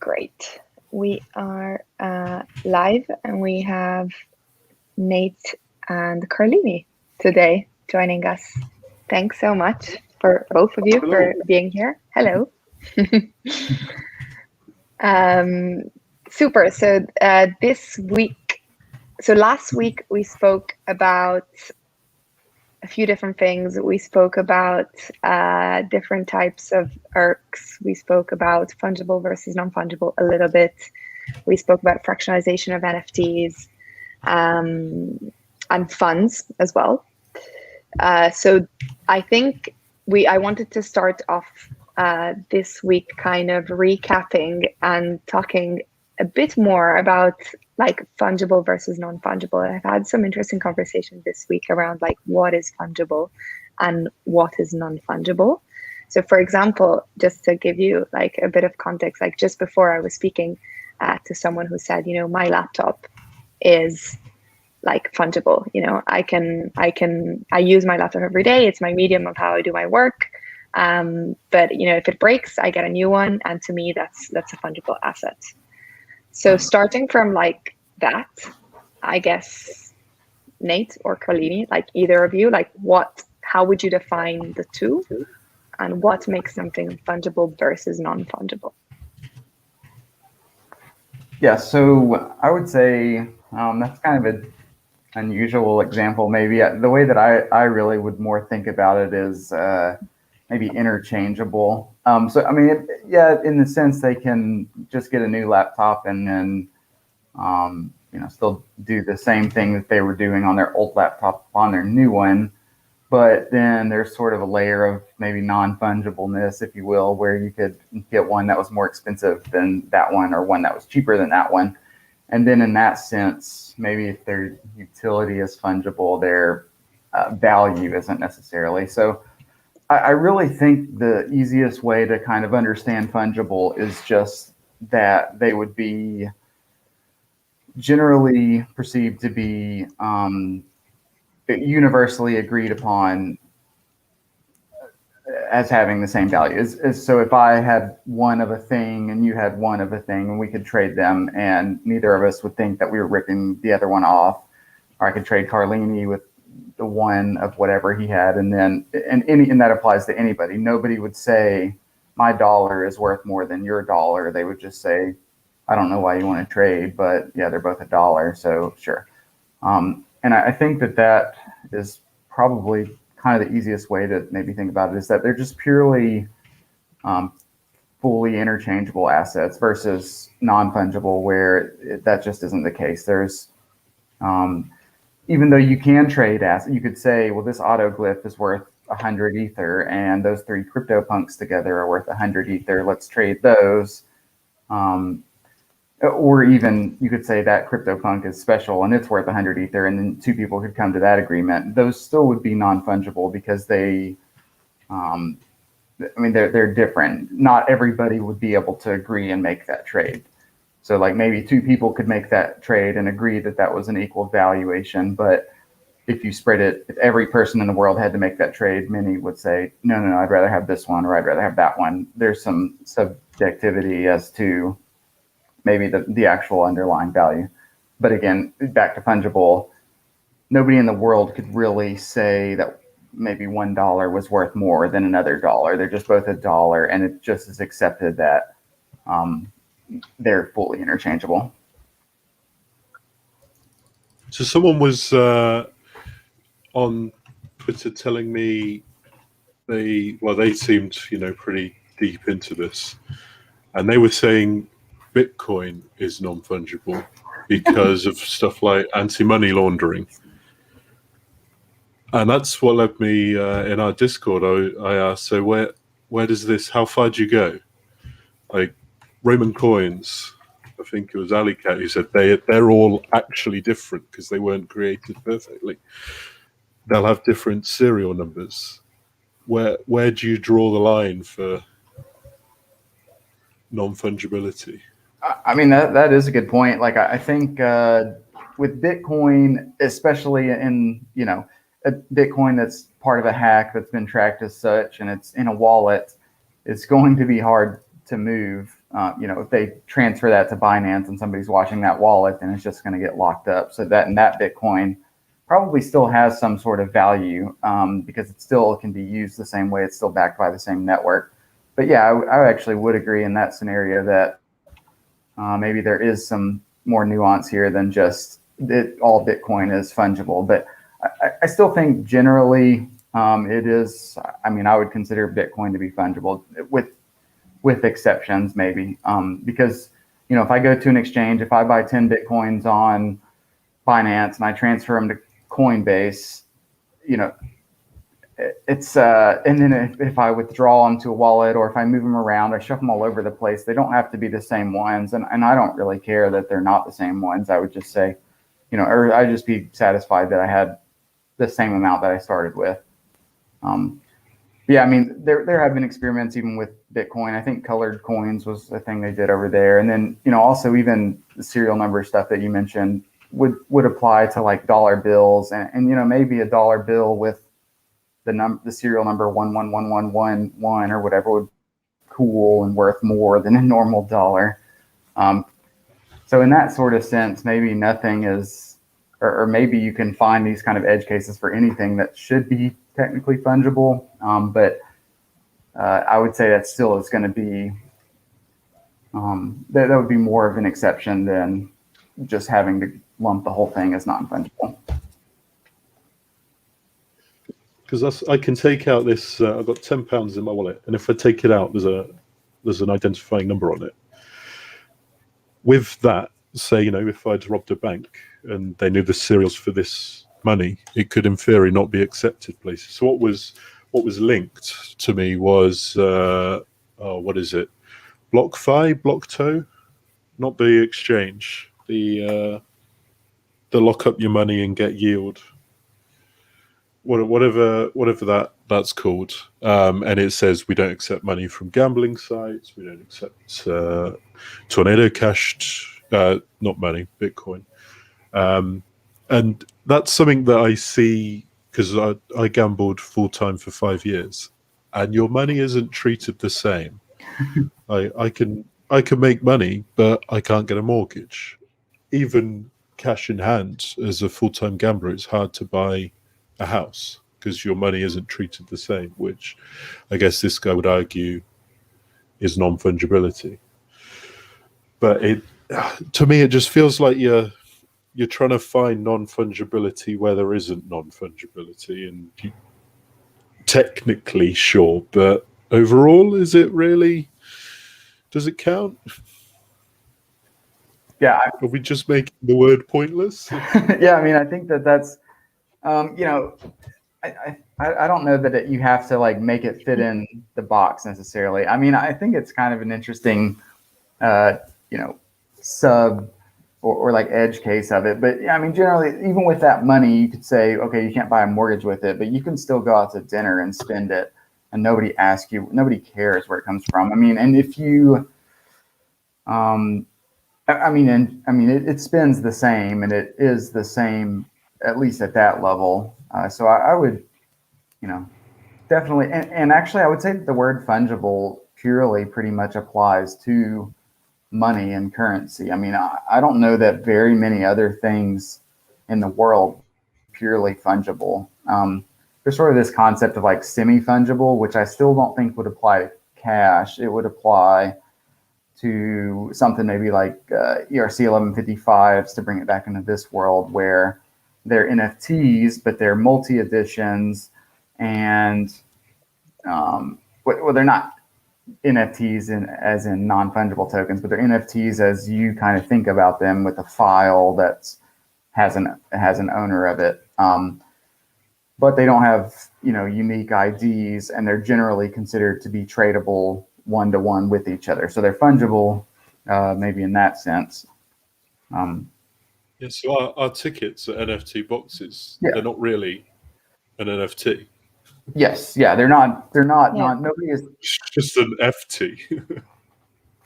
Great. We are live and we have Nate and Carlini today joining us. Thanks so much for both of you for being here. Hello. Super. So this week, last week we spoke about a few different things. We spoke about different types of ERCs. We spoke about fungible versus non-fungible a little bit. We spoke about fractionalization of NFTs and funds as well. So I think I wanted to start off this week kind of recapping and talking a bit more about like fungible versus non-fungible. I've had some interesting conversations this week around like what is fungible and what is non-fungible. So for example, just to give you like a bit of context, like just before I was speaking to someone who said, you know, my laptop is like fungible. You know, I use my laptop every day. It's my medium of how I do my work. But you know, if it breaks, I get a new one. And to me, that's a fungible asset. So starting from like that, I guess Nate or Carlini, like either of you, like how would you define the two and what makes something fungible versus non-fungible? Yeah, so I would say that's kind of an unusual example. Maybe the way that I really would more think about it is maybe interchangeable. So I mean, in the sense they can just get a new laptop and then still do the same thing that they were doing on their old laptop on their new one. But then there's sort of a layer of maybe non-fungibleness, if you will, where you could get one that was more expensive than that one or one that was cheaper than that one. And then in that sense, maybe if their utility is fungible, their value isn't necessarily. So I really think the easiest way to kind of understand fungible is just that they would be generally perceived to be universally agreed upon as having the same value. So if I had one of a thing and you had one of a thing and we could trade them and neither of us would think that we were ripping the other one off, or I could trade Carlini with the one of whatever he had, and that applies to anybody. Nobody would say my dollar is worth more than your dollar. They would just say, I don't know why you want to trade, but yeah, they're both $1, so sure. And I think that is probably kind of the easiest way to maybe think about it, is that they're just purely fully interchangeable assets versus non-fungible, where that just isn't the case. There's even though you can trade assets, you could say, well, this autoglyph is worth 100 ether and those 3 Cryptopunks together are worth 100 ether. Let's trade those. Or even you could say that Cryptopunk is special and it's worth 100 ether, and then 2 people could come to that agreement. Those still would be non-fungible because they're different. Not everybody would be able to agree and make that trade. So like maybe 2 people could make that trade and agree that that was an equal valuation. But if you spread it, if every person in the world had to make that trade, many would say, no, I'd rather have this one, or I'd rather have that one. There's some subjectivity as to maybe the actual underlying value. But again, back to fungible, nobody in the world could really say that maybe $1 was worth more than another dollar. They're just both $1, and it just is accepted that they're fully interchangeable. So someone was on Twitter telling me they seemed, pretty deep into this, and they were saying Bitcoin is non-fungible because of stuff like anti-money laundering. And that's what led me in our Discord. I asked, so where does this, how far do you go? Like Roman coins, I think it was Alicat who said they're all actually different because they weren't created perfectly. They'll have different serial numbers. Where do you draw the line for non-fungibility? I mean, that is a good point. Like, I think with Bitcoin, especially in, a Bitcoin that's part of a hack that's been tracked as such, and it's in a wallet, it's going to be hard to move. If they transfer that to Binance and somebody's watching that wallet, then it's just going to get locked up. So that Bitcoin probably still has some sort of value because it still can be used the same way. It's still backed by the same network. But yeah, I actually would agree in that scenario that maybe there is some more nuance here than just that all Bitcoin is fungible. But I still think generally it is. I mean, I would consider Bitcoin to be fungible with exceptions, maybe because if I go to an exchange, if I buy 10 Bitcoins on Binance and I transfer them to Coinbase, it's and then if I withdraw them to a wallet or if I move them around, I shuffle them all over the place. They don't have to be the same ones, and I don't really care that they're not the same ones. I would just say, or I'd just be satisfied that I had the same amount that I started with. Yeah, I mean, there have been experiments even with Bitcoin. I think colored coins was a thing they did over there, and then also even the serial number stuff that you mentioned would apply to like dollar bills, and maybe a dollar bill with the serial number 111111 or whatever would cool and worth more than a normal dollar. So in that sort of sense, maybe nothing is, or maybe you can find these kind of edge cases for anything that should be technically fungible. But I would say that still is going to be, that would be more of an exception than just having to lump the whole thing as non-fungible. Because I can take out this. I've got £10 in my wallet, and if I take it out, there's an identifying number on it. With that, say if I'd robbed a bank and they knew the serials for this money, it could in theory not be accepted places. So what was linked to me was what is it? BlockFi, not the exchange. The lock up your money and get yield. Whatever that's called, and it says we don't accept money from gambling sites. We don't accept tornado cashed, not money, Bitcoin, and that's something that I see because I gambled full time for 5 years, and your money isn't treated the same. I can make money, but I can't get a mortgage. Even cash in hand as a full time gambler, it's hard to buy a house because your money isn't treated the same, which I guess this guy would argue is non-fungibility. But to me, it just feels like you're trying to find non-fungibility where there isn't non-fungibility, and technically sure, but overall, is it really? Does it count? Yeah. Are we just making the word pointless? Yeah, I mean, I think that's I don't know that you have to like make it fit in the box necessarily. I mean, I think it's kind of an interesting, sub or like edge case of it. But yeah, I mean, generally, even with that money, you could say, okay, you can't buy a mortgage with it, but you can still go out to dinner and spend it, and nobody asks you, nobody cares where it comes from. I mean, and if you, it spends the same, and it is the same at least at that level. So I would, definitely, and actually, I would say that the word fungible purely pretty much applies to money and currency. I mean, I don't know that very many other things in the world purely fungible. There's sort of this concept of like semi-fungible, which I still don't think would apply to cash. It would apply to something maybe like ERC 1155s, to bring it back into this world, where they're NFTs, but they're multi-editions, and they're not NFTs as in non-fungible tokens, but they're NFTs as you kind of think about them, with a file that has an owner of it. But they don't have unique IDs, and they're generally considered to be tradable one-to-one with each other. So they're fungible, maybe in that sense. Yeah, so our tickets are NFT boxes. Yeah. They're not really an NFT. Yes, yeah, they're not. Yeah. Nobody is. It's just an FT.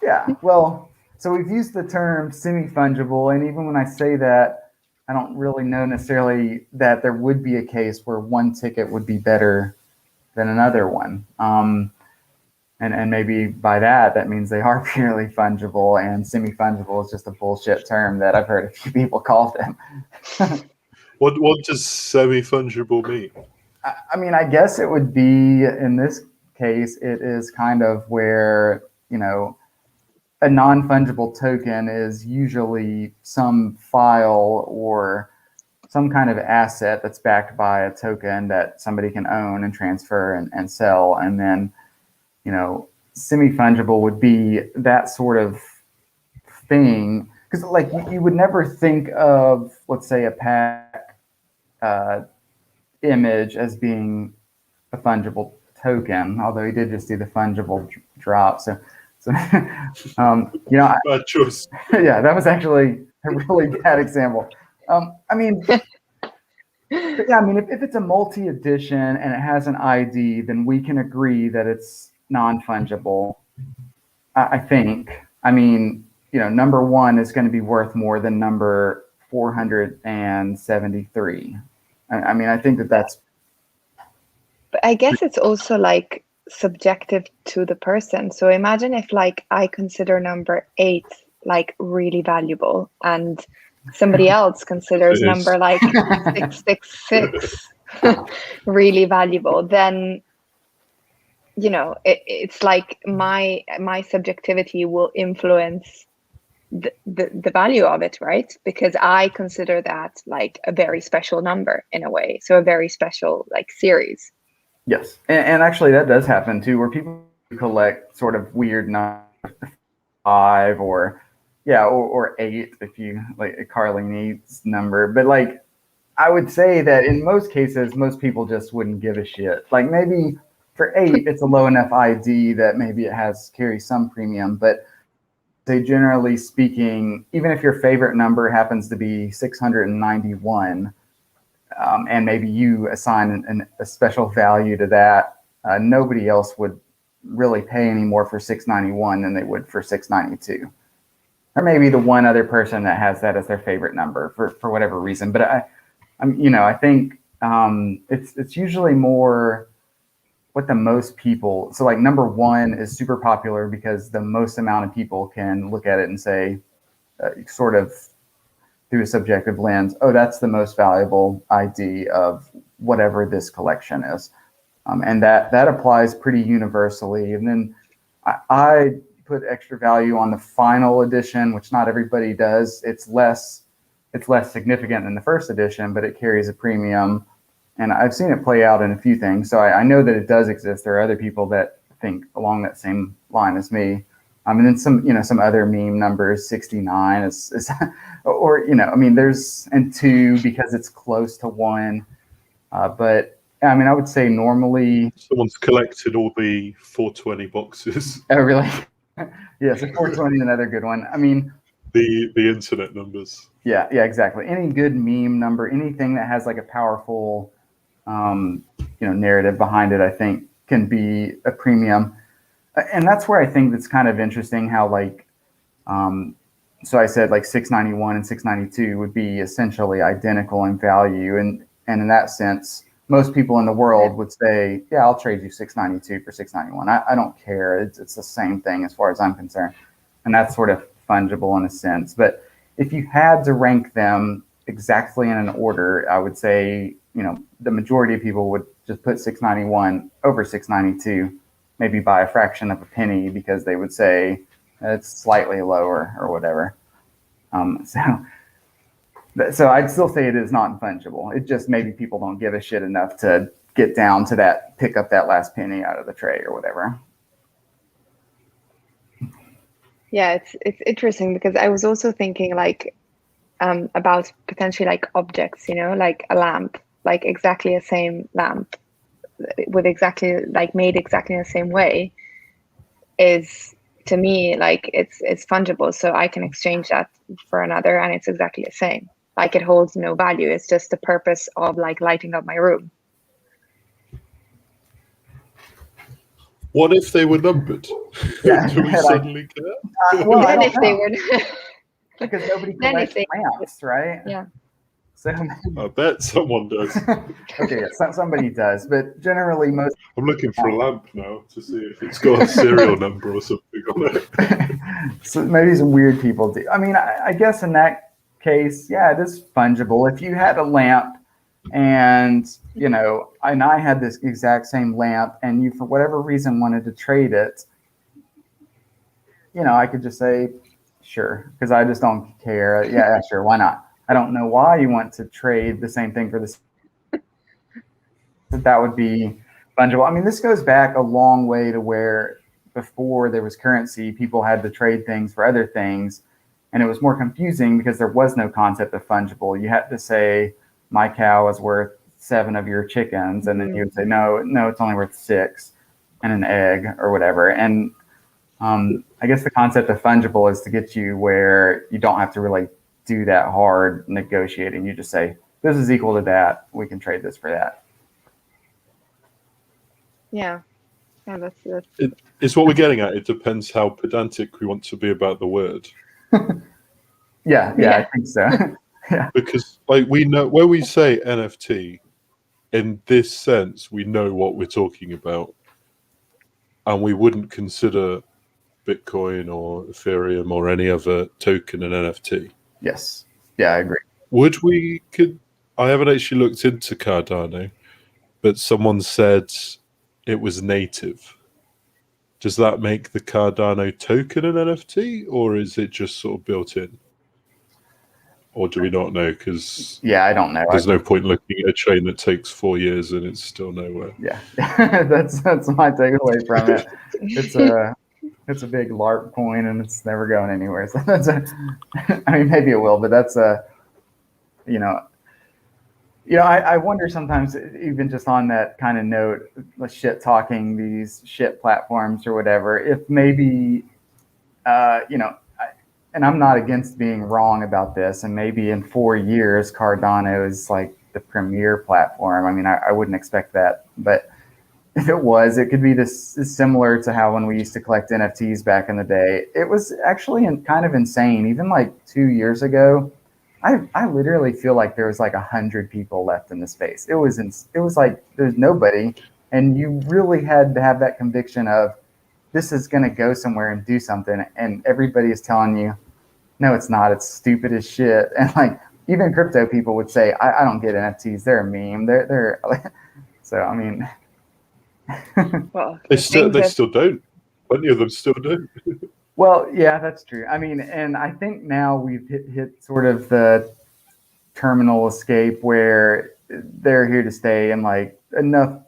Yeah, well, so we've used the term semi-fungible, and even when I say that, I don't really know necessarily that there would be a case where one ticket would be better than another one. And maybe by that means they are purely fungible, and semi-fungible is just a bullshit term that I've heard a few people call them. What does semi-fungible mean? I mean, I guess it would be, in this case, it is kind of where, a non-fungible token is usually some file or some kind of asset that's backed by a token that somebody can own and transfer and sell. And then, semi-fungible would be that sort of thing. Because like you would never think of, let's say, a pack image as being a fungible token, although he did just do the fungible drop. So Bad choice. Yeah, that was actually a really bad example. I mean, if it's a multi-edition and it has an ID, then we can agree that it's non-fungible. I think. I mean, number 1 is going to be worth more than number 473. I mean, I think that's. But I guess it's also like subjective to the person. So imagine if like I consider number 8 like really valuable, and somebody else considers number like 666 really valuable, then it's like my subjectivity will influence the value of it, right? Because I consider that like a very special number in a way, so a very special like series. Yes, and actually that does happen too, where people collect sort of weird numbers, 5 or 8, if you like a Carlini's number. But like, I would say that in most cases, most people just wouldn't give a shit. Like maybe for 8, it's a low enough ID that maybe it carries some premium. But say generally speaking, even if your favorite number happens to be 691, and maybe you assign a special value to that, nobody else would really pay any more for 691 than they would for 692. Or maybe the one other person that has that as their favorite number for whatever reason. But I think it's usually more what the most people. So like number 1 is super popular because the most amount of people can look at it and say, sort of through a subjective lens, oh, that's the most valuable ID of whatever this collection is. And that applies pretty universally. And then I put extra value on the final edition, which not everybody does. It's less significant than the first edition, but it carries a premium. And I've seen it play out in a few things. So I know that it does exist. There are other people that think along that same line as me. And then some other meme numbers, 69 is or, there's, and 2 because it's close to 1. But I mean, I would say normally. Someone's collected all the 420 boxes. Oh, really? Yeah, so 420 is another good one. I mean, the internet numbers. Yeah, exactly. Any good meme number, anything that has like a powerful, narrative behind it, I think can be a premium. And that's where I think that's kind of interesting how like, so I said like 691 and 692 would be essentially identical in value. And in that sense, most people in the world would say, yeah, I'll trade you 692 for 691. I don't care. It's the same thing as far as I'm concerned. And that's sort of fungible in a sense. But if you had to rank them exactly in an order, I would say, the majority of people would just put 691 over 692, maybe by a fraction of a penny, because they would say it's slightly lower or whatever. So I'd still say it is not fungible. It just maybe people don't give a shit enough to get down to that, pick up that last penny out of the tray or whatever. Yeah, it's interesting because I was also thinking like about potentially like objects, like a lamp, like exactly the same lamp with exactly like made exactly the same way is, to me, like it's fungible. So I can exchange that for another and it's exactly the same. Like it holds no value. It's just the purpose of like lighting up my room. What if they were numbered? Yeah, Do we suddenly care? Then if they were because nobody collects lamps, right? Yeah. So I bet someone does. okay, yeah, somebody does, but generally most. I'm looking for a lamp now to see if it's got a serial number or something on it. So maybe some weird people do. I mean, I guess in that case, yeah, it is fungible. If you had a lamp and, you know, and I had this exact same lamp and you, for whatever reason, wanted to trade it, you know, I could just say, sure, because I just don't care. Yeah, sure, why not? I don't know why you want to trade the same thing for this. That would be fungible. I mean, this goes back a long way to where before there was currency, people had to trade things for other things. And it was more confusing because there was no concept of fungible. You had to say, my cow is worth 7 of your chickens. And then you would say, no, it's only worth 6 and an egg or whatever. And I guess the concept of fungible is to get you where you don't have to really do that hard negotiating. You just say, this is equal to that. We can trade this for that. Yeah, that's It's what we're getting at. It depends how pedantic we want to be about the word. Yeah, I think so. Yeah. Because like we know when we say NFT, in this sense, we know what we're talking about, and we wouldn't consider Bitcoin or Ethereum or any other token an NFT. Yes. Yeah, I agree. Would we? I haven't actually looked into Cardano, but someone said it was native. Does that make the Cardano token an NFT, or is it just sort of built in? Or do we not know? Because I don't know. There's no point looking at a chain that takes 4 years and it's still nowhere. Yeah, that's my takeaway from it. It's a big LARP coin and it's never going anywhere. So I mean, maybe it will, but that's I wonder sometimes, even just on that kind of note, shit talking these shit platforms or whatever, if maybe, and I'm not against being wrong about this, and maybe in 4 years, Cardano is like the premier platform. I mean, I wouldn't expect that, but if it was, it could be this similar to how when we used to collect NFTs back in the day. It was actually kind of insane. Even like 2 years ago, I literally feel like there was like 100 people left in the space. It was like there's nobody, and you really had to have that conviction of this is going to go somewhere and do something, and everybody is telling you, no, it's not. It's stupid as shit. And like even crypto people would say, I don't get NFTs. They're a meme. They're so I mean. well, they still don't. Plenty of them still do. Well, yeah, that's true. I mean, and I think now we've hit sort of the terminal escape where they're here to stay, and like enough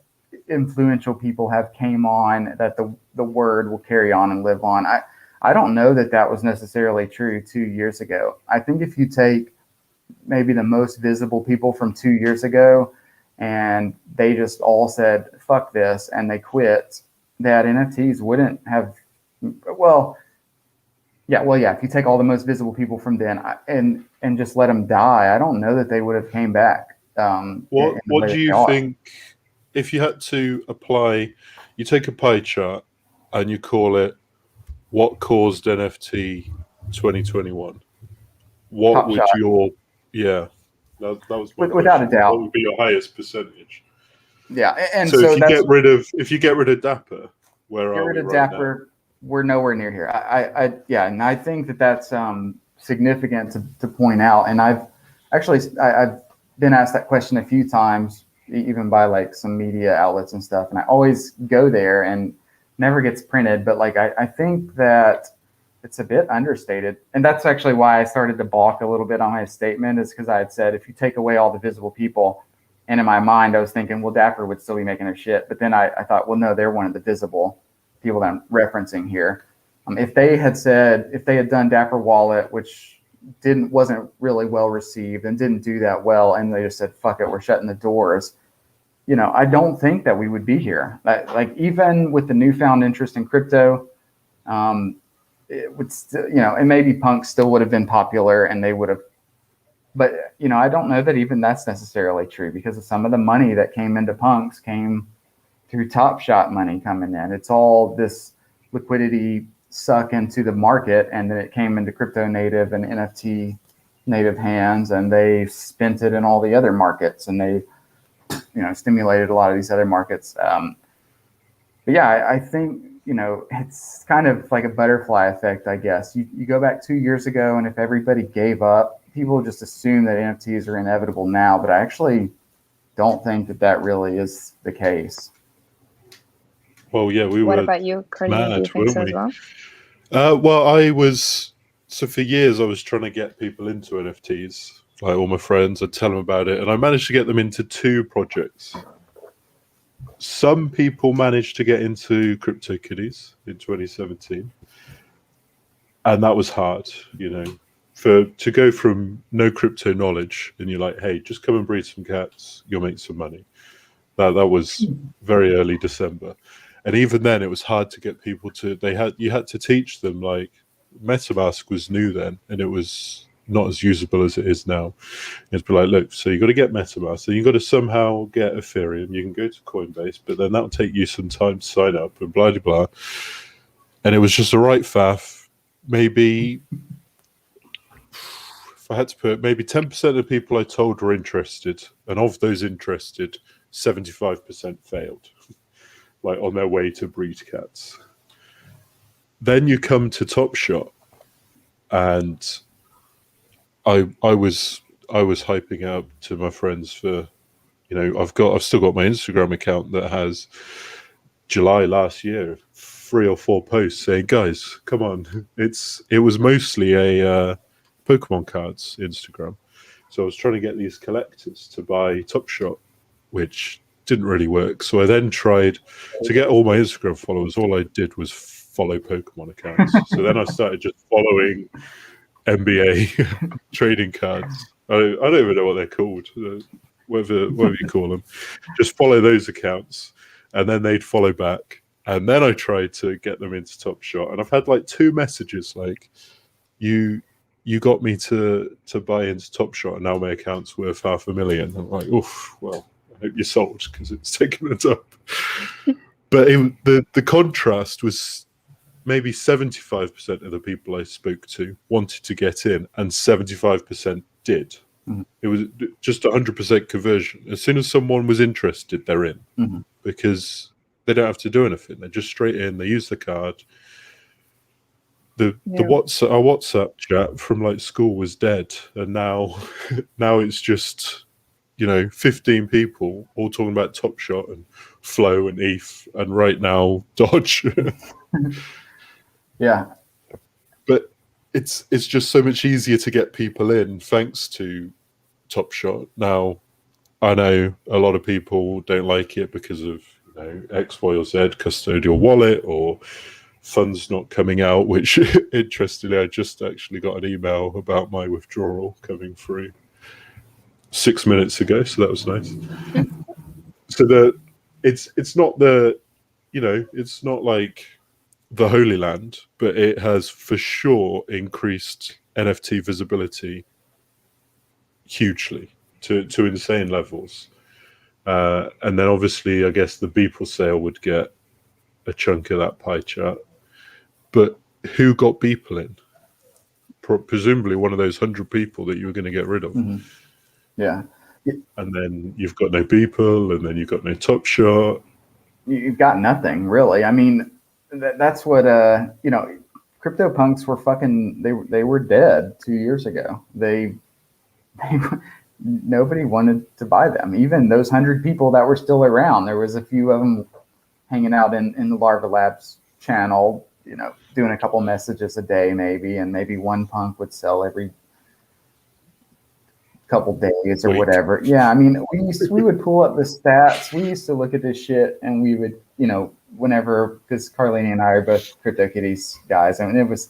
influential people have came on that the word will carry on and live on. I don't know that was necessarily true 2 years ago. I think if you take maybe the most visible people from 2 years ago and they just all said, fuck this, and they quit, that NFTs wouldn't have, if you take all the most visible people from then and just let them die, I don't know that they would have came back. What do you think, if you had to apply, you take a pie chart and you call it what caused NFT 2021? What Top would shot. that was my without a doubt. What would be your highest percentage? Yeah, and so if you get rid of Dapper, where are we right now? We're nowhere near here. And I think that's significant to point out. And I've been asked that question a few times, even by like some media outlets and stuff. And I always go there and never gets printed. But like I think that it's a bit understated, and that's actually why I started to balk a little bit on my statement, is because I had said if you take away all the visible people. And in my mind, I was thinking, well, Dapper would still be making their shit. But then I thought, well, no, they're one of the visible people that I'm referencing here. If they had done Dapper Wallet, which wasn't really well received and didn't do that well, and they just said, fuck it, we're shutting the doors, I don't think that we would be here. Like even with the newfound interest in crypto, it would still, and maybe Punks still would have been popular and they would have. But, I don't know that even that's necessarily true, because of some of the money that came into Punks came through Top Shot money coming in. It's all this liquidity suck into the market, and then it came into crypto native and NFT native hands, and they spent it in all the other markets, and they, stimulated a lot of these other markets. But yeah, I think, it's kind of like a butterfly effect, I guess. You go back 2 years ago, and if everybody gave up, people just assume that NFTs are inevitable now, but I actually don't think that really is the case. Well, yeah, we What were about you, Carlene? Do you mad, think weren't so as we? well? Well, so for years I was trying to get people into NFTs, like all my friends. I'd tell them about it, and I managed to get them into 2 projects. Some people managed to get into CryptoKitties in 2017, and that was hard, to go from no crypto knowledge, and you're like, hey, just come and breed some cats, you'll make some money. That was very early December, and even then it was hard to get people to. You had to teach them, like, MetaMask was new then, and it was not as usable as it is now. You have to be like, look, so you got to get MetaMask, and you got to somehow get Ethereum. You can go to Coinbase, but then that'll take you some time to sign up, and blah blah blah. And it was just a right faff. Maybe, if I had to put, maybe 10% of people I told were interested, and of those interested, 75% failed, like on their way to breed cats. Then you come to Top Shot, and I was hyping up to my friends for, I've still got my Instagram account that has July last year 3 or 4 posts saying, guys, come on. It was mostly a Pokemon cards Instagram. So I was trying to get these collectors to buy Top Shot, which didn't really work. So I then tried to get all my Instagram followers. All I did was follow Pokemon accounts. So then I started just following NBA trading cards. I don't even know what they're called, whatever you call them. Just follow those accounts, and then they'd follow back. And then I tried to get them into Top Shot, and I've had like 2 messages like, you got me to buy into Top Shot, and now my account's worth $500,000. I'm like, oof, well, I hope you sold, because it's taken it up. But the contrast was maybe 75% of the people I spoke to wanted to get in, and 75% did. Mm-hmm. It was just 100% conversion. As soon as someone was interested, they're in, mm-hmm. because they don't have to do anything. They're just straight in. They use the card. The WhatsApp chat from like school was dead, and now it's just 15 people all talking about Top Shot and Flow and ETH and right now Dodge. Yeah, but it's just so much easier to get people in thanks to Top Shot. Now, I know a lot of people don't like it because of X, Y, or Z, custodial wallet, or funds not coming out, which interestingly I just actually got an email about my withdrawal coming through 6 minutes ago, so that was nice. So it's not it's not like the Holy Land, but it has for sure increased NFT visibility hugely to insane levels. And then obviously I guess the Beeple sale would get a chunk of that pie chart. But who got Beeple in? Presumably one of those 100 people that you were going to get rid of. Mm-hmm. Yeah. And then you've got no Beeple, and then you've got no Top Shot. You've got nothing, really. I mean, that's what, CryptoPunks were fucking, they were dead 2 years ago. They nobody wanted to buy them. Even those 100 people that were still around, there was a few of them hanging out in the Larva Labs channel, doing a couple messages a day maybe, and maybe one punk would sell every couple days or whatever. Yeah, I mean, we would pull up the stats. We used to look at this shit, and we would, whenever, because Carlene and I are both CryptoKitties guys. I mean, it was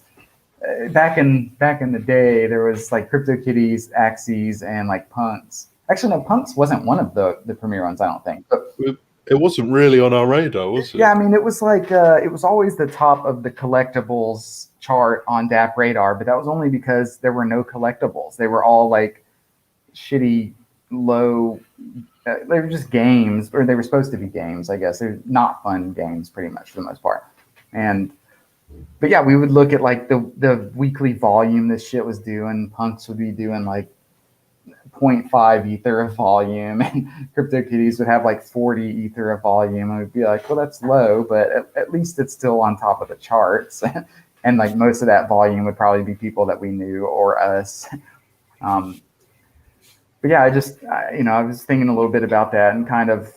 back in the day, there was like CryptoKitties, Axes, and like Punks. Actually, no, Punks wasn't one of the premier ones, I don't think. But it wasn't really on our radar, was it? Yeah, I mean, it was like it was always the top of the collectibles chart on DApp Radar, but that was only because there were no collectibles. They were all like shitty, low. They were just games, or they were supposed to be games, I guess. They're not fun games, pretty much for the most part. And but yeah, we would look at like the weekly volume this shit was doing. Punks would be doing like 0.5 ether of volume, and CryptoKitties would have like 40 ether of volume. And we'd be like, well, that's low, but at least it's still on top of the charts. And like most of that volume would probably be people that we knew or us. But yeah, I was thinking a little bit about that, and kind of,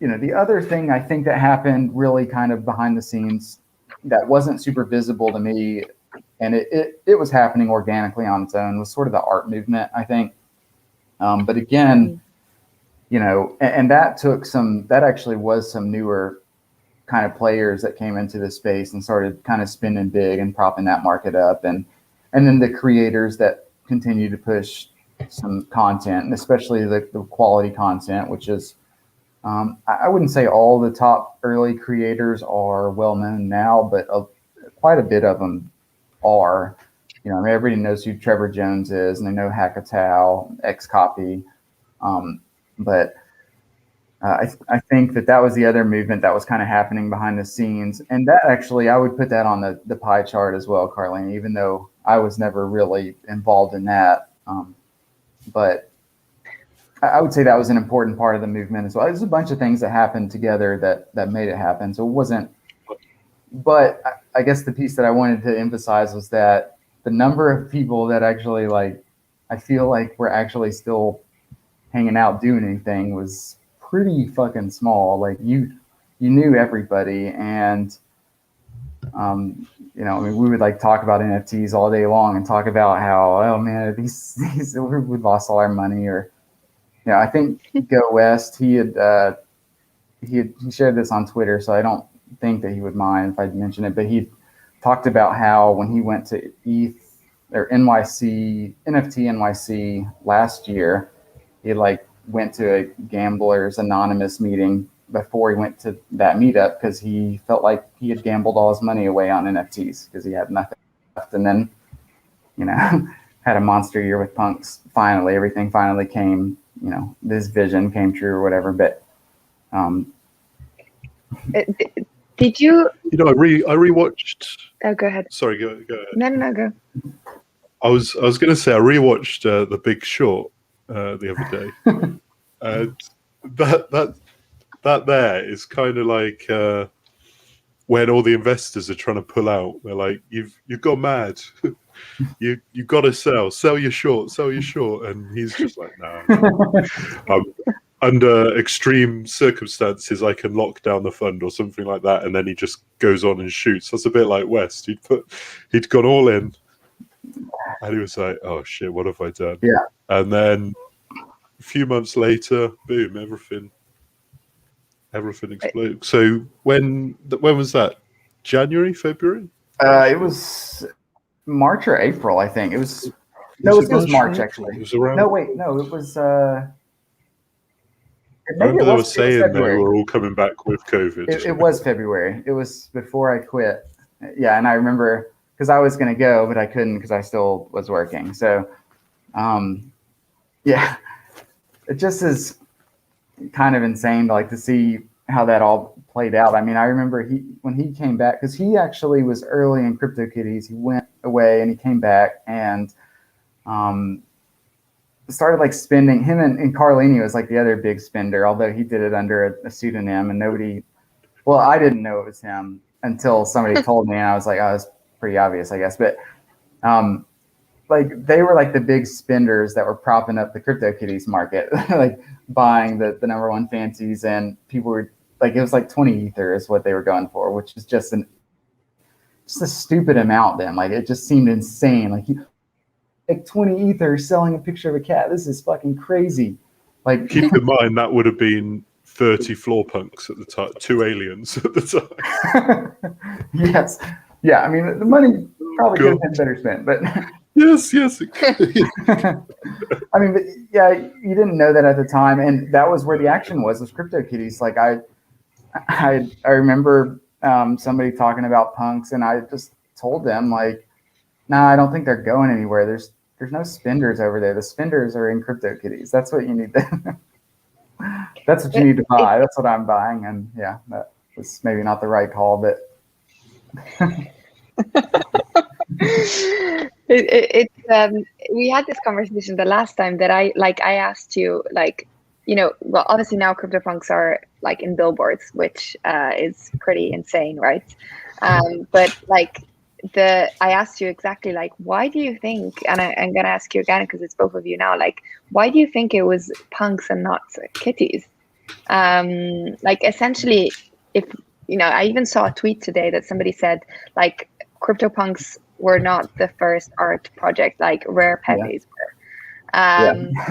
the other thing I think that happened really kind of behind the scenes that wasn't super visible to me, and it was happening organically on its own, was sort of the art movement, I think. But again, and that actually was some newer kind of players that came into the space and started kind of spinning big and propping that market up. And then the creators that continue to push some content, and especially the quality content, which is, I wouldn't say all the top early creators are well known now, but quite a bit of them are. Everybody knows who Trevor Jones is, and they know Hackatow, Xcopy. But I think that was the other movement that was kind of happening behind the scenes. And that actually, I would put that on the pie chart as well, Carlene, even though I was never really involved in that. But I would say that was an important part of the movement as well. There's a bunch of things that happened together that made it happen. So it wasn't, but I guess the piece that I wanted to emphasize was that the number of people that actually, like, I feel like we're actually still hanging out doing anything was pretty fucking small. Like you knew everybody, and we would like talk about NFTs all day long and talk about how, oh man, these we lost all our money. Or I think Go West, he shared this on Twitter, so I don't think that he would mind if I mention it, but he talked about how when he went to ETH or NFT NYC last year, he like went to a Gamblers Anonymous meeting before he went to that meetup, because he felt like he had gambled all his money away on NFTs because he had nothing left. And then, had a monster year with Punks. Finally, everything finally came, this vision came true or whatever. But did you? I rewatched. Oh, go ahead. Sorry, go ahead. No, go. I was going to say I rewatched The Big Short the other day. That there is kind of like when all the investors are trying to pull out. They're like, "You've gone mad. you got to sell your short, and he's just like, "No, under extreme circumstances, I can lock down the fund or something like that," and then he just goes on and shoots. That's a bit like West. He'd gone all in, and he was like, "Oh shit, what have I done?" Yeah, and then a few months later, boom, everything exploded. So when was that? January, February? It was March or April, I think. It was March actually. It was around. No, wait, no, it was. I remember they were saying they were all coming back with COVID. It was February. It was before I quit. Yeah, and I remember because I was going to go, but I couldn't because I still was working. So, yeah, it just is kind of insane to see how that all played out. I mean, I remember when he came back, because he actually was early in CryptoKitties. He went away and he came back and started spending. Him and Carlini was the other big spender, although he did it under a pseudonym, and I didn't know it was him until somebody told me, and I was like, oh, it's pretty obvious, I guess. But they were the big spenders that were propping up the CryptoKitties market, buying the number one fancies, and people were it was 20 ether is what they were going for, which is just a stupid amount then. It just seemed insane. 20 ether selling a picture of a cat. This is fucking crazy. Keep in mind that would have been 30 floor punks at the time, 2 aliens at the time. Yes. Yeah, I mean, the money probably could have been better spent, but yes. I mean, but yeah, you didn't know that at the time, and that was where the action was CryptoKitties. I remember somebody talking about punks, and I just told them nah, I don't think they're going anywhere. There's no spenders over there. The spenders are in CryptoKitties. That's what you need to. That's what you need to buy. That's what I'm buying, and yeah, that was maybe not the right call, but. We had this conversation the last time that I asked you, like, well, obviously now CryptoPunks are like in billboards, which is pretty insane, right? But like I asked you exactly like, why do you think, and I'm gonna ask you again because it's both of you now, like, why do you think it was punks and not kitties? Like essentially, if I even saw a tweet today that somebody said like CryptoPunks were not the first art project like Rare Peppies were.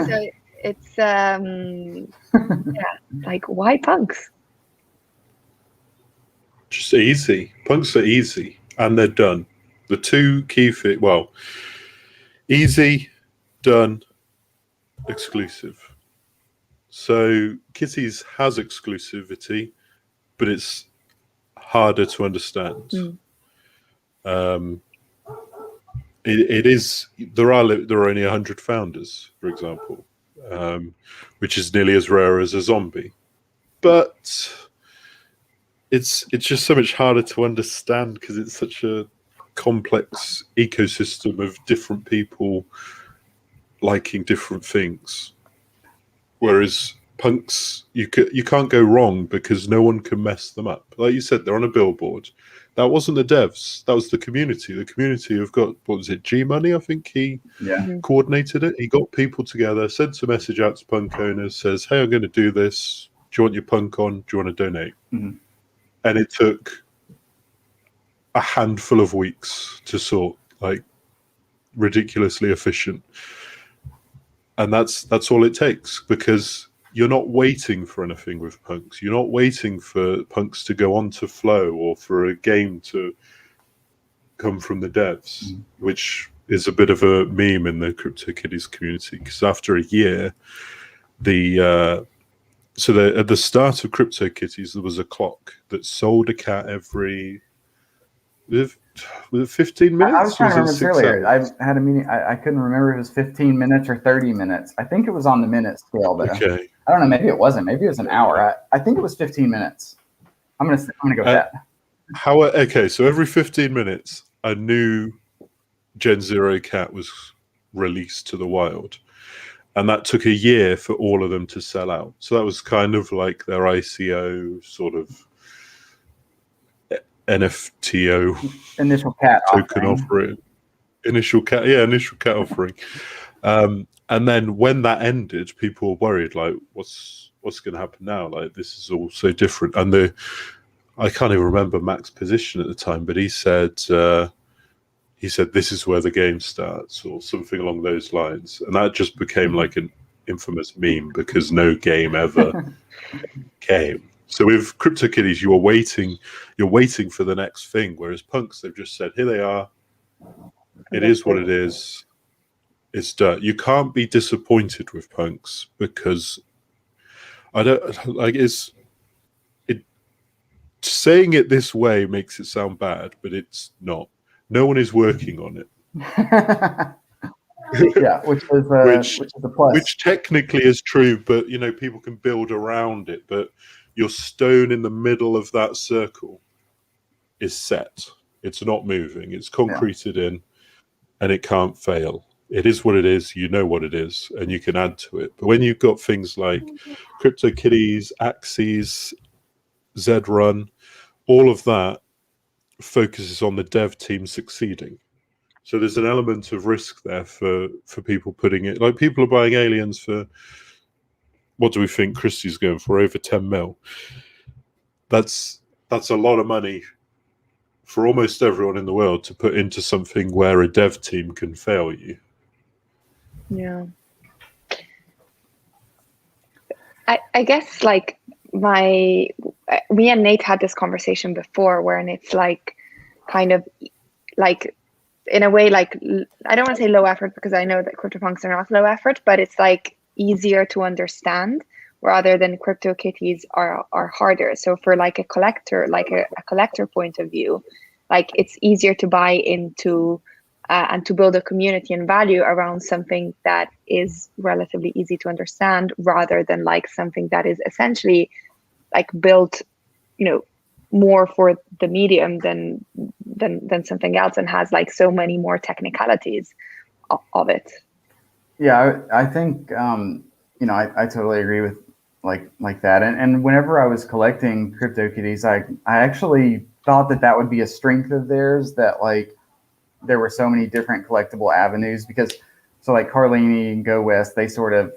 So it's like, why punks? Just easy. Punks are easy and they're done. The two key easy, done, exclusive. So Kitties has exclusivity, but it's harder to understand. It is. There are only 100 founders, for example, which is nearly as rare as a zombie, but it's just so much harder to understand because it's such a complex ecosystem of different people liking different things. Whereas punks, you can't go wrong because no one can mess them up. Like you said, they're on a billboard. That wasn't the devs. That was the community. The community have got, what was it, G Money? I think he coordinated it. He got people together, sent a message out to punk owners, says, hey, I'm going to do this. Do you want your punk on? Do you want to donate? Mm-hmm. And it took a handful of weeks to sort, like ridiculously efficient. And that's all it takes, because you're not waiting for anything with punks. You're not waiting for punks to go on to Flow or for a game to come from the devs, which is a bit of a meme in the CryptoKitties community. Because after a year, at the start of CryptoKitties, there was a clock that sold a cat every. Was it 15 minutes? I was trying to remember this earlier. I had a meeting. I couldn't remember if it was 15 minutes or 30 minutes. I think it was on the minute scale, but okay. I don't know. Maybe it wasn't. Maybe it was an hour. I think it was 15 minutes. I'm gonna go with that. Okay, so every 15 minutes, a new Gen Zero cat was released to the wild, and that took a year for all of them to sell out. So that was kind of like their ICO sort of NFTO initial cat token offering. Initial cat offering. And then when that ended, people were worried, like, what's going to happen now? Like, this is all so different. And I can't even remember Mac's position at the time, but he said this is where the game starts, or something along those lines. And that just became like an infamous meme because no game ever came. So with CryptoKitties, you're waiting for the next thing, whereas punks, they've just said, here they are. It is what it is. It's done. You can't be disappointed with punks because saying it this way makes it sound bad, but it's not. No one is working on it. Yeah, which is a plus. Which technically is true, but people can build around it. But your stone in the middle of that circle is set. It's not moving. It's concreted in, and it can't fail. It is what it is. You know what it is, and you can add to it. But when you've got things like CryptoKitties, Axes, Zrun, all of that focuses on the dev team succeeding. So there's an element of risk there for people putting it. Like, people are buying aliens for, what do we think Christie's going for? Over 10 mil. That's a lot of money for almost everyone in the world to put into something where a dev team can fail you. Yeah. I guess like me and Nate had this conversation before, wherein it's like kind of like, in a way, like, I don't want to say low effort because I know that CryptoPunks are not low effort, but it's like easier to understand rather than CryptoKitties are harder. So for like a collector, like a collector point of view, like it's easier to buy into and to build a community and value around something that is relatively easy to understand rather than like something that is essentially like built, more for the medium than something else, and has like so many more technicalities of it. Yeah, I think I totally agree with like that. And whenever I was collecting CryptoKitties, I actually thought that would be a strength of theirs, that like there were so many different collectible avenues, because so like Carlini and Go West, they sort of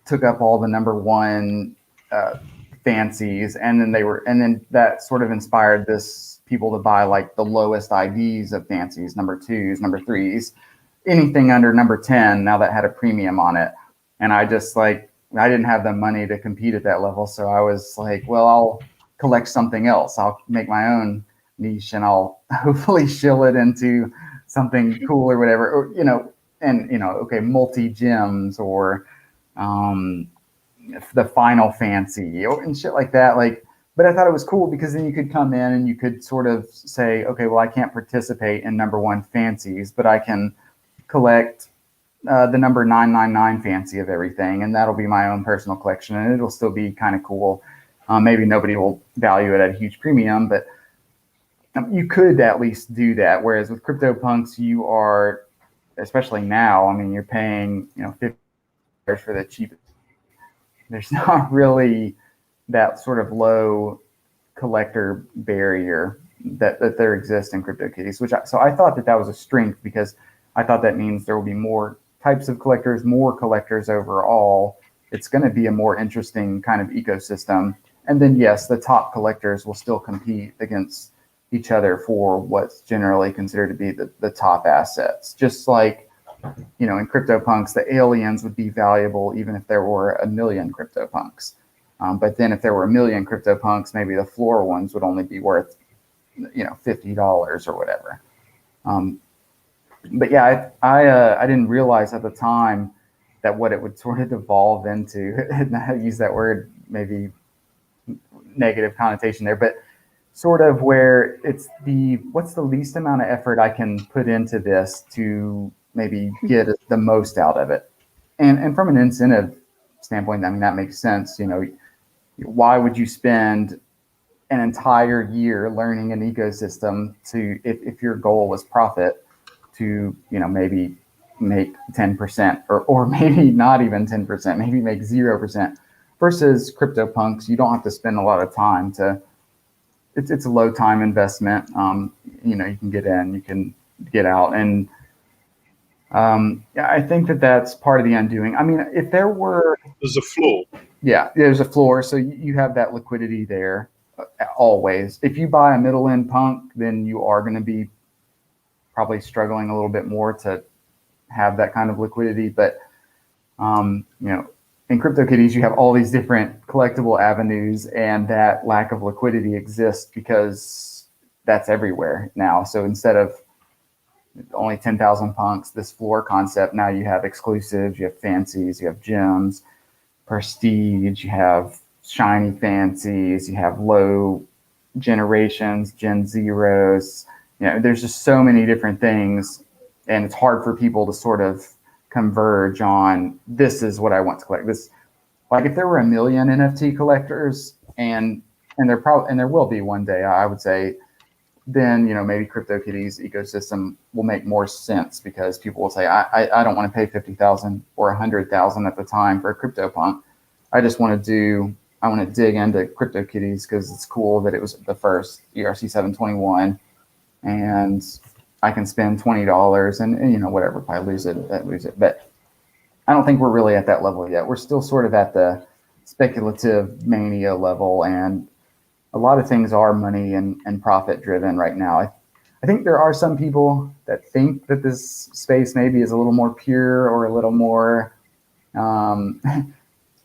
took up all the number one fancies, and then that sort of inspired this people to buy like the lowest IDs of fancies, number twos, number threes, anything under number 10 now that had a premium on it. And I just I didn't have the money to compete at that level, so I was like, well, I'll collect something else. I'll make my own niche, and I'll hopefully shill it into something cool or whatever, or okay, multi gems, or the final fancy, and shit like that. But I thought it was cool because then you could come in and you could sort of say, okay, well, I can't participate in number one fancies, but I can collect the number 999 fancy of everything, and that'll be my own personal collection, and it'll still be kind of cool. Maybe nobody will value it at a huge premium, but you could at least do that. Whereas with CryptoPunks, you are, especially now, I mean, you're paying $50 for the cheapest. There's not really that sort of low collector barrier that there exists in CryptoKitties, so I thought that was a strength, because I thought that means there will be more types of collectors, more collectors overall. It's going to be a more interesting kind of ecosystem. And then, yes, the top collectors will still compete against each other for what's generally considered to be the top assets. Just like, in CryptoPunks, the aliens would be valuable even if there were 1 million CryptoPunks. But then if there were 1 million CryptoPunks, maybe the floor ones would only be worth, $50 or whatever. But yeah, I didn't realize at the time that what it would sort of evolve into, and I use that word maybe negative connotation there, but sort of where it's what's the least amount of effort I can put into this to maybe get the most out of it. And from an incentive standpoint, I mean, that makes sense. Why would you spend an entire year learning an ecosystem if your goal was profit, to maybe make 10%, or maybe not even 10%, maybe make 0%, versus CryptoPunks, you don't have to spend a lot of time it's a low time investment. You can get in, you can get out. And I think that's part of the undoing. I mean, if there's a floor. Yeah, there's a floor. So you have that liquidity there always. If you buy a middle end punk, then you are going to be probably struggling a little bit more to have that kind of liquidity. But, in CryptoKitties, you have all these different collectible avenues, and that lack of liquidity exists because that's everywhere now. So instead of only 10,000 punks, this floor concept, now you have exclusives, you have fancies, you have gems, prestige, you have shiny fancies, you have low generations, Gen Zeros. There's just so many different things, and it's hard for people to sort of converge on, this is what I want to collect. This, like, if there were 1 million NFT collectors, and there will be one day, I would say, then maybe CryptoKitties ecosystem will make more sense, because people will say, I don't want to pay 50,000 or 100,000 at the time for a CryptoPunk. I want to dig into CryptoKitties because it's cool that it was the first ERC 721, and I can spend $20 and whatever. If I lose it, I lose it. But I don't think we're really at that level yet. We're still sort of at the speculative mania level, and a lot of things are money and profit driven right now. I think there are some people that think that this space maybe is a little more pure, or a little more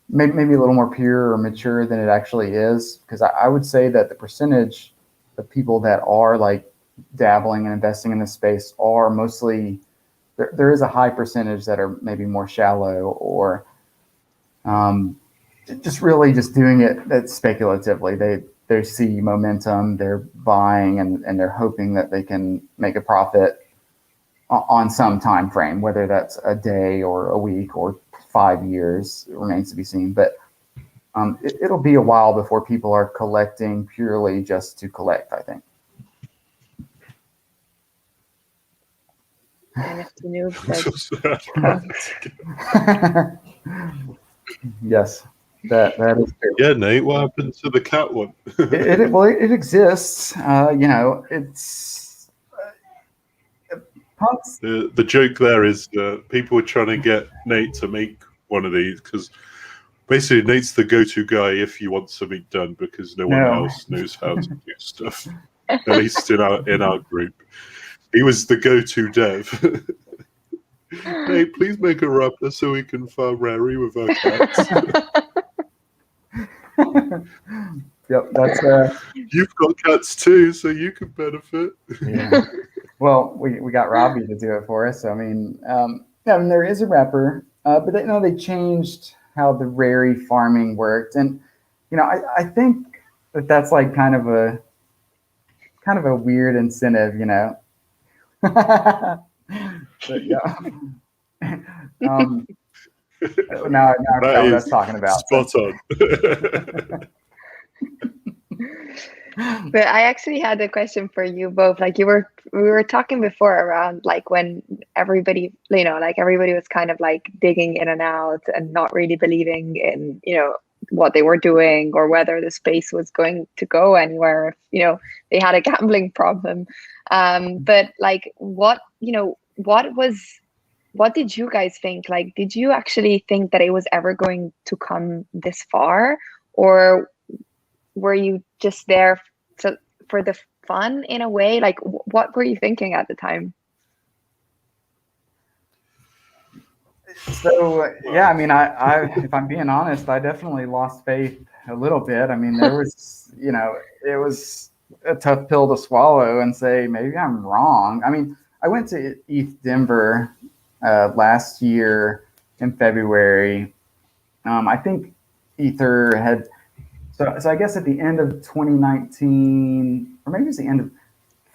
maybe a little more pure or mature than it actually is, because I would say that the percentage of people that are like dabbling and investing in this space are mostly, there is a high percentage that are maybe more shallow, or just really just doing it speculatively. They see momentum, they're buying, and they're hoping that they can make a profit on some time frame, whether that's a day or a week or 5 years, it remains to be seen. But it'll be a while before people are collecting purely just to collect, I think. NFT noob said, Yes, that is true. Yeah, Nate, what happened to the cat one? It exists. It's punks. The joke there is people are trying to get Nate to make one of these because basically Nate's the go-to guy if you want something done because no one else knows how to do stuff. At least in our group, he was the go-to dev. Nate, please make a wrapper so we can farm Rary with our cats. Yep, that's You've got cats too, so you can benefit. Yeah. Well, we got Robbie to do it for us. So, I mean, there is a wrapper, but they changed how the Rary farming worked, and I think that's like kind of a weird incentive, But yeah. Now I forgot what I was talking about. Spot on. But I actually had a question for you both. Like we were talking before around like when everybody, everybody was kind of like digging in and out and not really believing in, what they were doing or whether the space was going to go anywhere if, they had a gambling problem. But like what did you guys think? Like, did you actually think that it was ever going to come this far, or were you just there for the fun in a way? Like, what were you thinking at the time? So yeah, I mean, I if I'm being honest, I definitely lost faith a little bit. I mean, there was, it was a tough pill to swallow and say maybe I'm wrong. I mean, I went to ETH Denver last year in February. I think Ether had so I guess at the end of 2019, or maybe it was the end of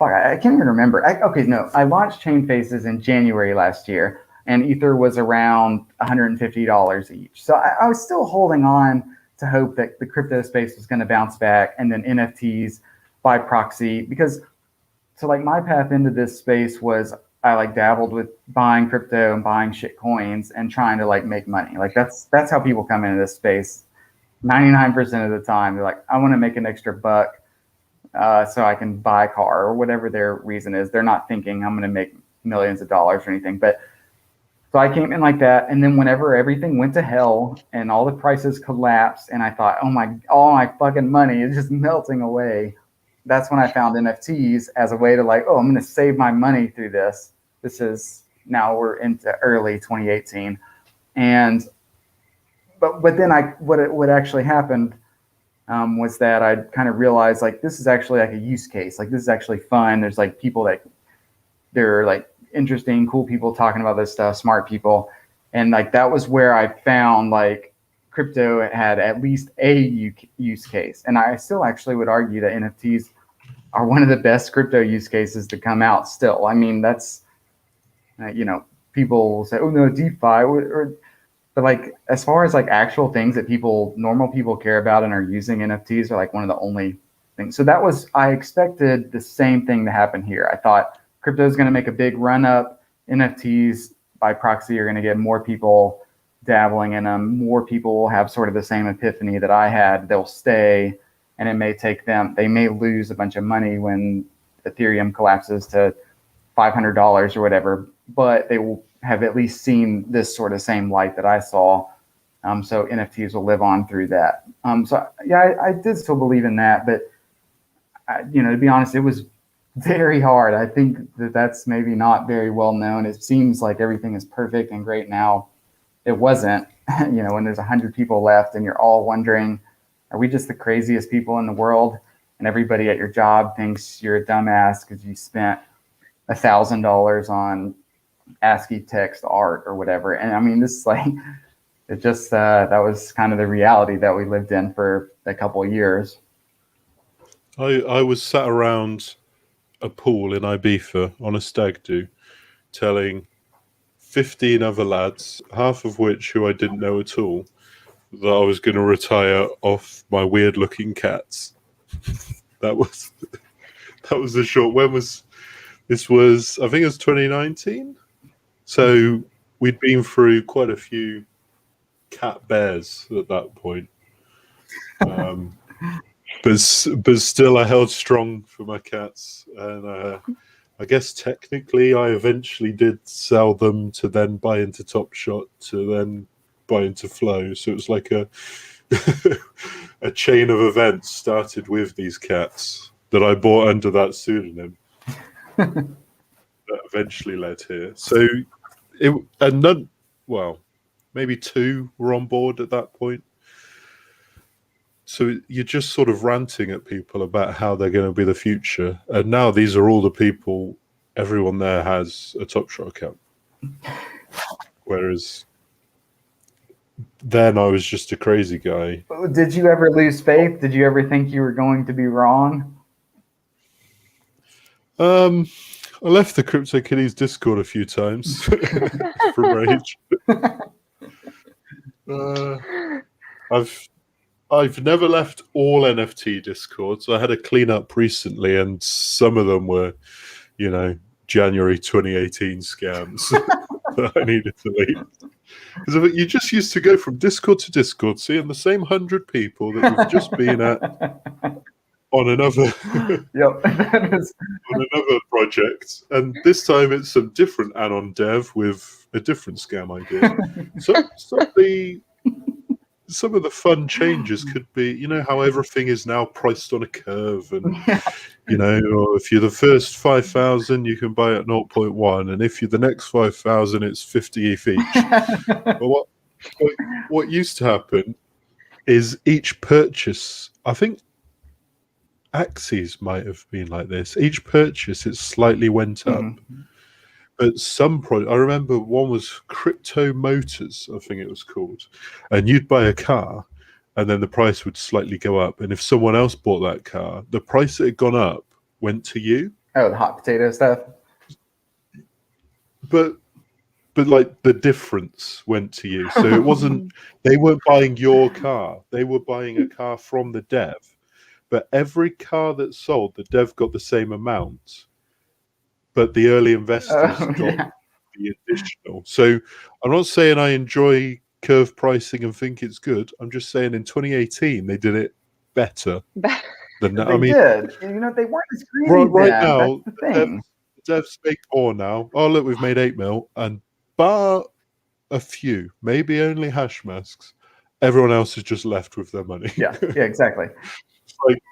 I can't even remember. I launched Chain Faces in January last year, and Ether was around $150 each. So I was still holding on to hope that the crypto space was going to bounce back, and then NFTs by proxy, because my path into this space was I dabbled with buying crypto and buying shit coins and trying to make money. That's how people come into this space. 99% of the time, they're like, I want to make an extra buck so I can buy a car or whatever their reason is. They're not thinking I'm going to make millions of dollars or anything. But so I came in like that. And then whenever everything went to hell and all the prices collapsed and I thought, all my fucking money is just melting away. That's when I found NFTs as a way to I'm going to save my money through this. This is now we're into early 2018. But then what actually happened was that I kind of realized this is actually a use case. This is actually fun. There's people that they're interesting, cool people talking about this stuff, smart people. And that was where I found crypto had at least a use case. And I still actually would argue that NFTs are one of the best crypto use cases to come out still. I mean, that's, people will say, oh no, DeFi, but as far as actual things that normal people care about and are using, NFTs are one of the only things. So I expected the same thing to happen here. I thought crypto is going to make a big run up. NFTs by proxy are going to get more people dabbling in them. More people will have sort of the same epiphany that I had. They'll stay, and it may take them, they may lose a bunch of money when Ethereum collapses to $500 or whatever, but they will have at least seen this sort of same light that I saw. So NFTs will live on through that. So yeah, I did still believe in that, but to be honest, it was very hard. I think that's maybe not very well known. It seems like everything is perfect and great now. It wasn't, when there's 100 people left and you're all wondering, are we just the craziest people in the world? And everybody at your job thinks you're a dumbass because you spent $1,000 on ASCII text art or whatever. And I mean, this it just, that was kind of the reality that we lived in for a couple of years. I was sat around a pool in Ibiza on a stag do telling 15 other lads, half of which who I didn't know at all, that I was going to retire off my weird looking cats. That was the short. When was this? Was I think it was 2019. So we'd been through quite a few cat bears at that point. But still, I held strong for my cats, and I guess technically, I eventually did sell them to then buy into Top Shot to then buy into Flow. So it was like a a chain of events started with these cats that I bought under that pseudonym that eventually led here. So maybe two were on board at that point. So you're just sort of ranting at people about how they're going to be the future. And now these are all the people, everyone there has a Top Shot account. Whereas then I was just a crazy guy. Did you ever lose faith? Did you ever think you were going to be wrong? I left the CryptoKitties Discord a few times from rage. I've never left all NFT Discords. I had a cleanup recently, and some of them were, January 2018 scams that I needed to leave. Because you just used to go from Discord to Discord, seeing the same 100 people that you've just been at on another, on another project, and this time it's some different anon dev with a different scam idea. So some of the fun changes could be, how everything is now priced on a curve, and or if you're the first 5,000, you can buy at 0.1, and if you're the next 5,000, it's 50 ETH each. But what used to happen is each purchase, I think Axes might have been like this. Each purchase, it slightly went up. Mm-hmm. But I remember one was Crypto Motors, I think it was called, and you'd buy a car, and then the price would slightly go up. And if someone else bought that car, the price that had gone up went to you. Oh, the hot potato stuff. But like the difference went to you. So it wasn't. They weren't buying your car. They were buying a car from the dev. But every car that sold, the dev got the same amount. But the early investors got the additional. So I'm not saying I enjoy curve pricing and think it's good. I'm just saying in 2018 they did it better than that. They did. They weren't as greedy. Right now, the devs make more now. Oh look, we've made 8 mil, and bar a few, maybe only hash masks, everyone else is just left with their money. Yeah, exactly. It's like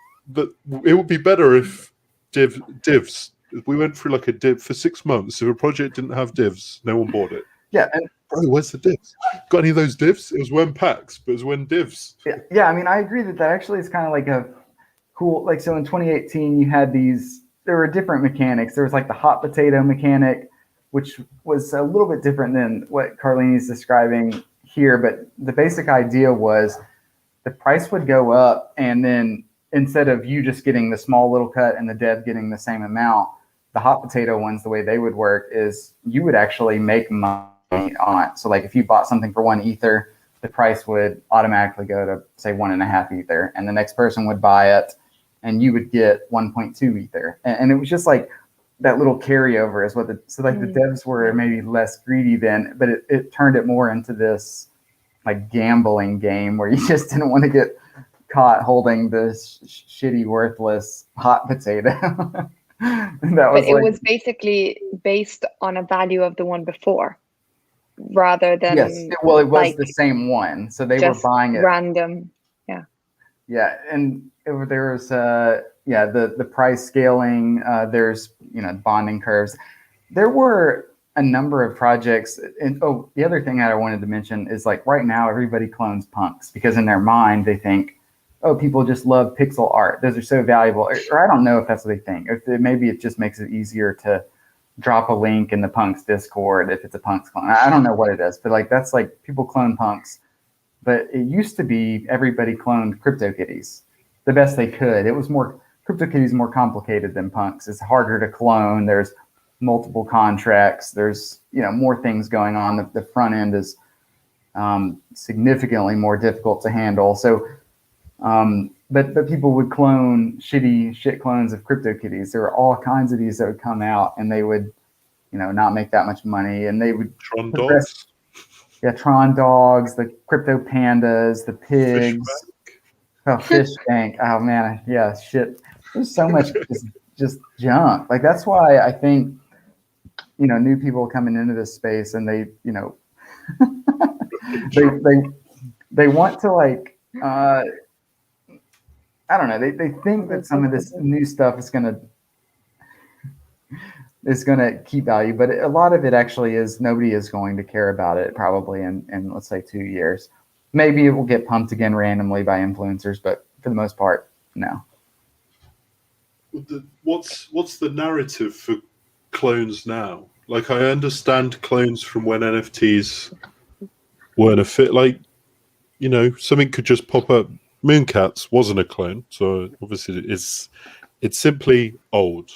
it would be better if divs. We went through like a div for 6 months. If a project didn't have divs, no one bought it. Yeah, and bro, where's the divs? Got any of those divs? It was when packs, but it was when divs. Yeah. I mean, I agree that actually is kind of like a cool. Like, so in 2018, you had there were different mechanics. There was like the hot potato mechanic, which was a little bit different than what Carlini's describing here. But the basic idea was the price would go up, and then instead of you just getting the small little cut and the dev getting the same amount, the hot potato ones, the way they would work is you would actually make money on it. So like if you bought something for 1 Ether, the price would automatically go to say 1.5 Ether, and the next person would buy it and you would get 1.2 Ether. And it was just like that little carryover is what the devs were maybe less greedy then, but it turned it more into this like gambling game where you just didn't want to get caught holding this shitty, worthless hot potato. It was basically based on a value of the one before, rather than it was the same one, so they were buying it random. And there was the price scaling. There's bonding curves. There were a number of projects, and the other thing that I wanted to mention is like right now everybody clones punks because in their mind they think, people just love pixel art. Those are so valuable. Or I don't know if that's what they think. Maybe it just makes it easier to drop a link in the punks Discord if it's a punks clone. I don't know what it is, but like that's like people clone punks. But it used to be everybody cloned CryptoKitties the best they could. It was more CryptoKitties more complicated than punks. It's harder to clone. There's multiple contracts. There's more things going on. The front end is significantly more difficult to handle. So, but people would clone shit clones of CryptoKitties. There were all kinds of these that would come out, and they would, not make that much money, and they would Tron dogs. Yeah, Tron dogs, the crypto pandas, the pigs. Fish bank. Oh man, yeah, shit. There's so much just junk. Like that's why I think new people coming into this space and they they want to like I don't know. They think that some of this new stuff is gonna keep value, but a lot of it actually is nobody is going to care about it probably in let's say 2 years. Maybe it will get pumped again randomly by influencers, but for the most part, no. What's the narrative for clones now? Like, I understand clones from when NFTs weren't a fit. Like, something could just pop up. Mooncats wasn't a clone, so obviously it's simply old,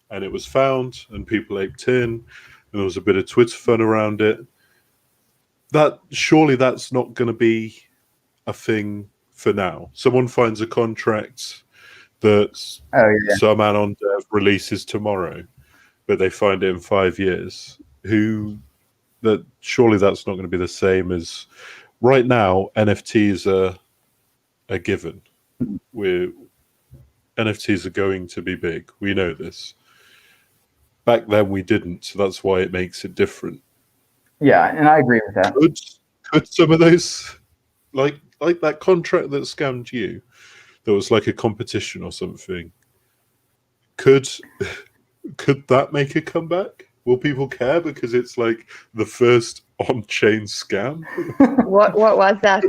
and it was found, and people aped in, and there was a bit of Twitter fun around it. Surely that's not going to be a thing for now. Someone finds a contract that some anon dev releases tomorrow, but they find it in 5 years. Surely that's not going to be the same as right now. NFTs are a given. NFTs are going to be big. We know this. Back then we didn't, so that's why it makes it different. Yeah, and I agree with that. Could some of those, like that contract that scammed you, that was like a competition or something, could that make a comeback? Will people care because it's like the first on-chain scam? What was that?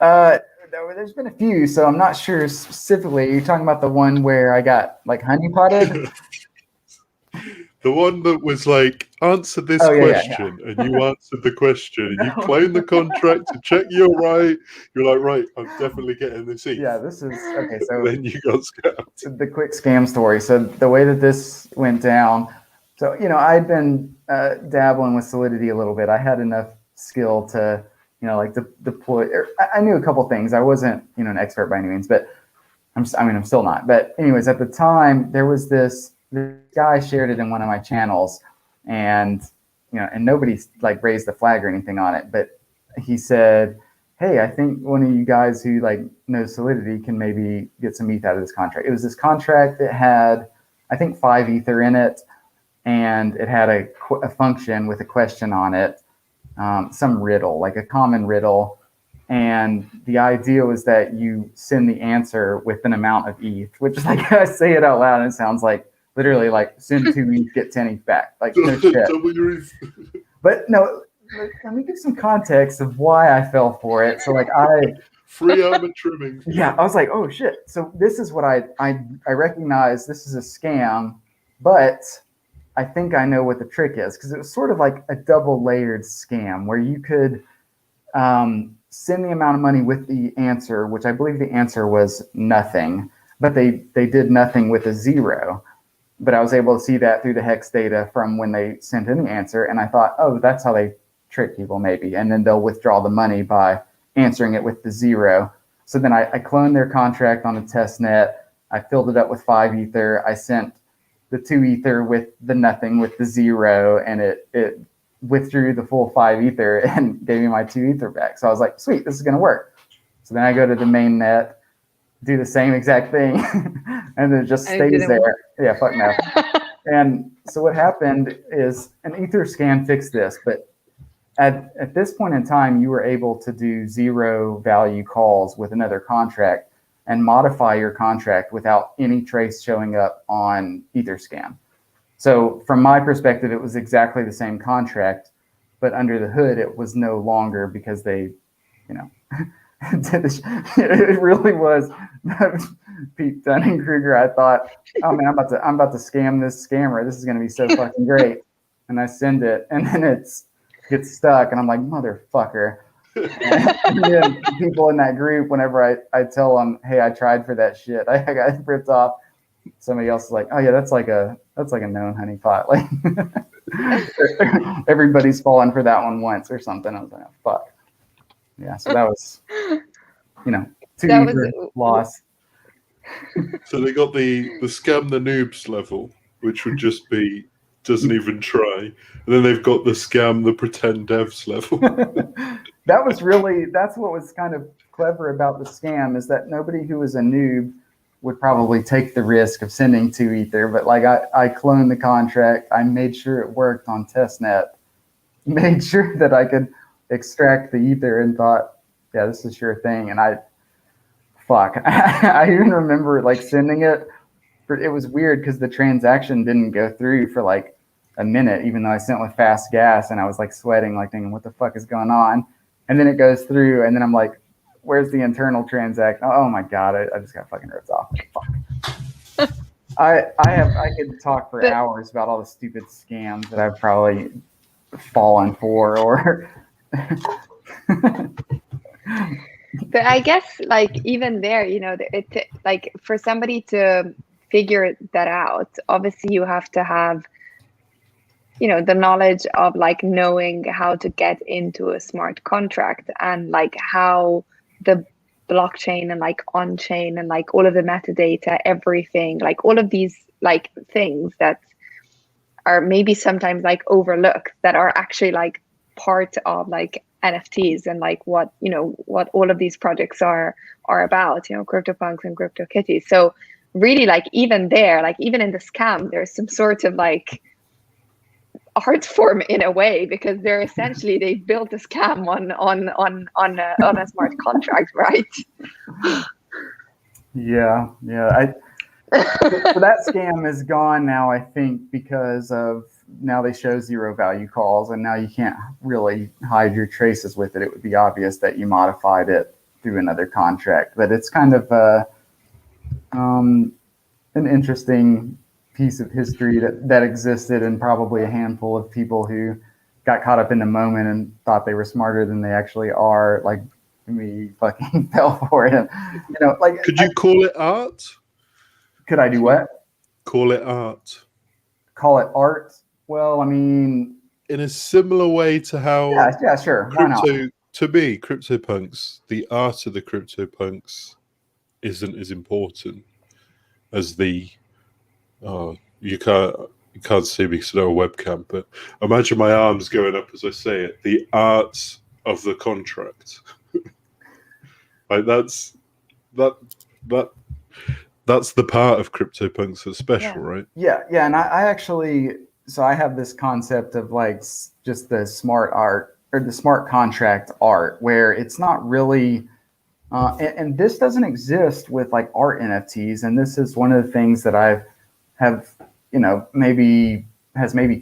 There's been a few, so I'm not sure specifically. You're talking about the one where I got like honeypotted? The one that was like, answer this question, and you answered the question, and you claimed the contract to check you're right. You're like, right, I'm definitely getting this ETH. Yeah, this is okay. So then you got scammed. The quick scam story. So the way that this went down, so I'd been dabbling with Solidity a little bit. I had enough skill to deploy. I knew a couple things. I wasn't an expert by any means, but I'm still not. But anyways, at the time there was this guy shared it in one of my channels, and and nobody like raised the flag or anything on it, but he said, hey, I think one of you guys who like knows Solidity can maybe get some ETH out of this contract. It was this contract that had, I think, 5 Ether in it, and it had a function with a question on it, some riddle, like a common riddle. And the idea was that you send the answer with an amount of ETH, which is like, I say it out loud and it sounds like literally like send 2 ETH, get 10 ETH back. Like no shit. But no, let me give some context of why I fell for it. So like free armor trimming. Yeah, I was like, oh shit. So this is what I recognize this is a scam, but I think I know what the trick is, because it was sort of like a double layered scam where you could send the amount of money with the answer, which I believe the answer was nothing, but they did nothing with a 0. But I was able to see that through the hex data from when they sent in the answer. And I thought, oh, that's how they trick people maybe. And then they'll withdraw the money by answering it with the 0. So then I cloned their contract on a test net. I filled it up with 5 Ether. I sent the 2 Ether with the nothing with the 0, and it withdrew the full 5 Ether and gave me my 2 Ether back. So I was like, sweet, this is going to work. So then I go to the main net, do the same exact thing, and then it just stays there. Yeah, fuck no. And so what happened is an Etherscan fixed this, but at this point in time, you were able to do 0 value calls with another contract and modify your contract without any trace showing up on Etherscan. So from my perspective, it was exactly the same contract, but under the hood, it was no longer, because they, did this. It really was Pete Dunning-Kruger. I thought, oh man, I'm about to scam this scammer. This is going to be so fucking great. And I send it, and then gets stuck, and I'm like, motherfucker. And then people in that group, whenever I tell them, hey, I tried for that shit, I got ripped off. Somebody else is like, oh yeah, that's like a known honeypot. Like everybody's fallen for that one once or something. I was like, oh, fuck. Yeah, so that was, two That was ether loss. So they got the scam the noobs level, which would just be doesn't even try, and then they've got the scam the pretend devs level. That's what was kind of clever about the scam, is that nobody who was a noob would probably take the risk of sending 2 ether. But like I cloned the contract, I made sure it worked on testnet, made sure that I could extract the ether, and thought, yeah, this is sure thing. And I even remember like sending it. It was weird because the transaction didn't go through for like a minute, even though I sent with fast gas, and I was like sweating, like thinking, what the fuck is going on? And then it goes through, and then I'm like, where's the internal transaction? Oh my God, I just got fucking ripped off. Fuck. I could talk for hours about all the stupid scams that I've probably fallen for, or But I guess like even there, it like for somebody to figure that out, obviously you have to have, the knowledge of like knowing how to get into a smart contract, and like how the blockchain and like on chain and like all of the metadata, everything, like all of these like things that are maybe sometimes like overlooked, that are actually like part of like NFTs and like what all of these projects are about, CryptoPunks and CryptoKitties. So really, like even there, like even in the scam, there's some sort of like art form in a way, because they're essentially, they built a scam on a smart contract, right? Yeah. So that scam is gone now, I think, because of now they show zero value calls, and now you can't really hide your traces with it. It would be obvious that you modified it through another contract. But it's kind of an interesting piece of history that existed, and probably a handful of people who got caught up in the moment and thought they were smarter than they actually are. Like me, fucking fell for it. Like, could you call it art? Could I do what? Call it art. Call it art? Well, I mean, in a similar way to how yeah, sure. Why not? To me, CryptoPunks, the art of the CryptoPunks isn't as important as the you can't see me because I don't have a webcam, but imagine my arms going up as I say it. The art of the contract. Like that's the part of CryptoPunks that's special, right? Yeah, and I actually, so I have this concept of like just the smart art, or the smart contract art, where it's not really, and this doesn't exist with like art NFTs, and this is one of the things that have maybe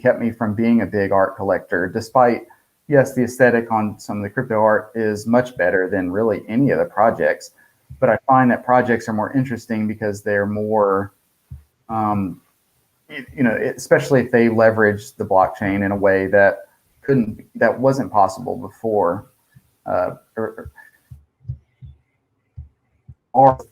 kept me from being a big art collector, despite, yes, the aesthetic on some of the crypto art is much better than really any of the projects. But I find that projects are more interesting because they're more, especially if they leverage the blockchain in a way that wasn't possible before. Art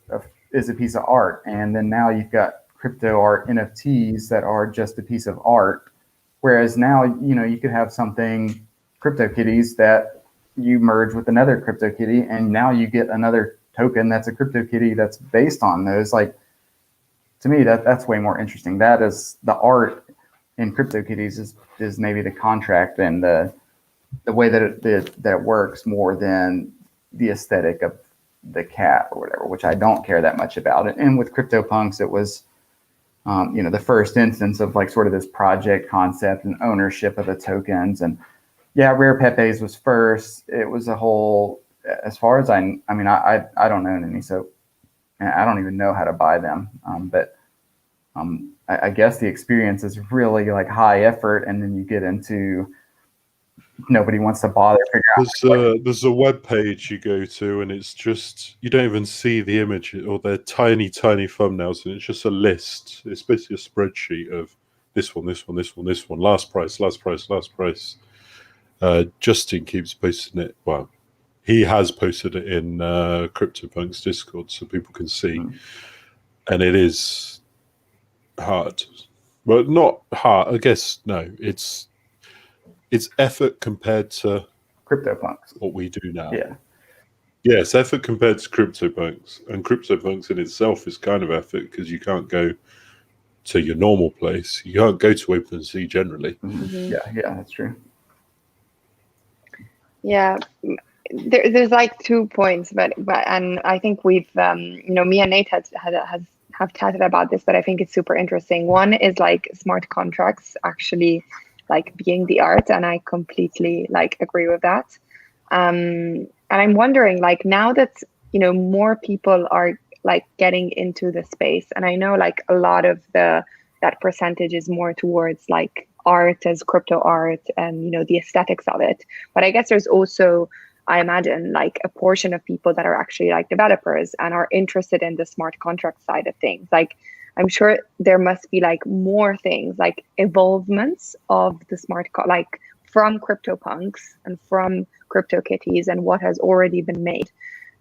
is a piece of art, and then now you've got crypto art NFTs that are just a piece of art. Whereas now, you could have something, CryptoKitties, that you merge with another CryptoKitty, and now you get another token that's a CryptoKitty that's based on those. Like, to me, that's way more interesting. That is the art in CryptoKitties is maybe the contract and the way that it works, more than the aesthetic of the cat or whatever, which I don't care that much about. And with CryptoPunks, it was the first instance of like sort of this project concept and ownership of the tokens. And yeah, Rare Pepe's was first. It was a whole, as far as I don't own any, so I don't even know how to buy them. But I guess the experience is really like high effort, and then you get into nobody wants to bother figuring out. There's a web page you go to, and it's just, you don't even see the image, or they're tiny thumbnails, and it's just a list. It's basically a spreadsheet of this one, last price. Justin keeps posting it. Well, he has posted it in CryptoPunks Discord so people can see. And it is hard. Well, not hard, I guess. No, it's effort compared to CryptoPunks, what we do now. Yeah. Yes, effort compared to CryptoPunks, and CryptoPunks in itself is kind of effort because you can't go to your normal place. You can't go to OpenSea generally. Mm-hmm. Yeah, that's true. Yeah, there's like 2 points, but and I think we've me and Nate have chatted about this, but I think it's super interesting. One is like smart contracts actually like being the art, and I completely like agree with that. And I'm wondering, like, now that more people are like getting into the space, and I know like a lot of that percentage is more towards like art as crypto art and the aesthetics of it. But I guess there's also, I imagine, like a portion of people that are actually like developers and are interested in the smart contract side of things. Like, I'm sure there must be like more things, like evolvements of the like from CryptoPunks and from CryptoKitties and what has already been made,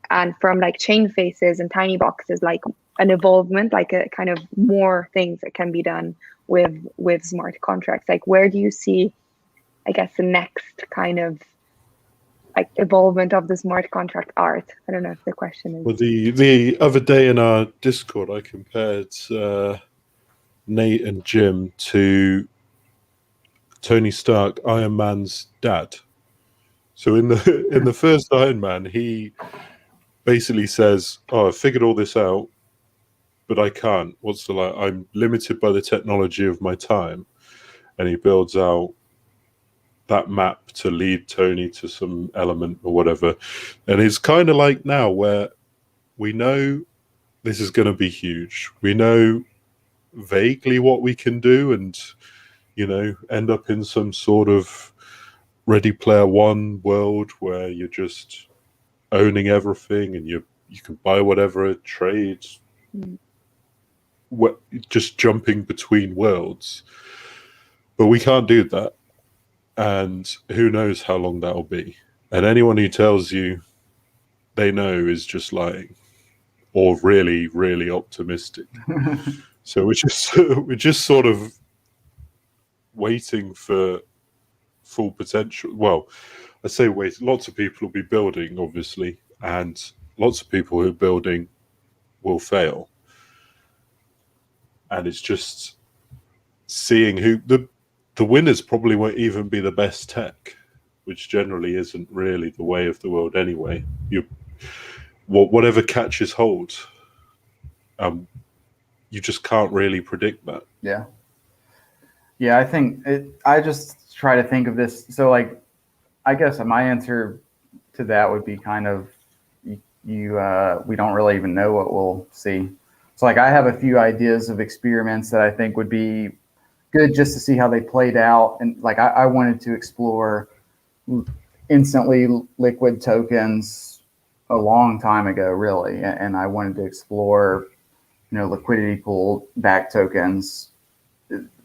and from like chain faces and tiny boxes, like an evolvement, like a kind of more things that can be done with smart contracts. Like, where do you see, I guess, the next kind of like evolvement of the smart contract art? I don't know if the question is. Well, the other day in our Discord, I compared Nate and Jim to Tony Stark, Iron Man's dad. So in the first Iron Man, he basically says, "Oh, I figured all this out, but I can't. What's the like? I'm limited by the technology of my time," and he builds out that map to lead Tony to some element or whatever. And it's kind of like now where we know this is going to be huge. We know vaguely what we can do, and end up in some sort of Ready Player One world where you're just owning everything and you can buy whatever, trade, just jumping between worlds. But we can't do that, and who knows how long that'll be. And anyone who tells you they know is just lying, or really, really optimistic. So we're just sort of waiting for full potential. Well, I say wait. Lots of people will be building, obviously, and lots of people who are building will fail. And it's just seeing who the winners probably won't even be the best tech, which generally isn't really the way of the world anyway. Whatever catches hold, you just can't really predict that. Yeah, I think I just try to think of this. So, like, I guess my answer to that would be kind of we don't really even know what we'll see. So, like, I have a few ideas of experiments that I think would be good just to see how they played out. And like, I wanted to explore instantly liquid tokens a long time ago, really, and I wanted to explore liquidity pool backed tokens,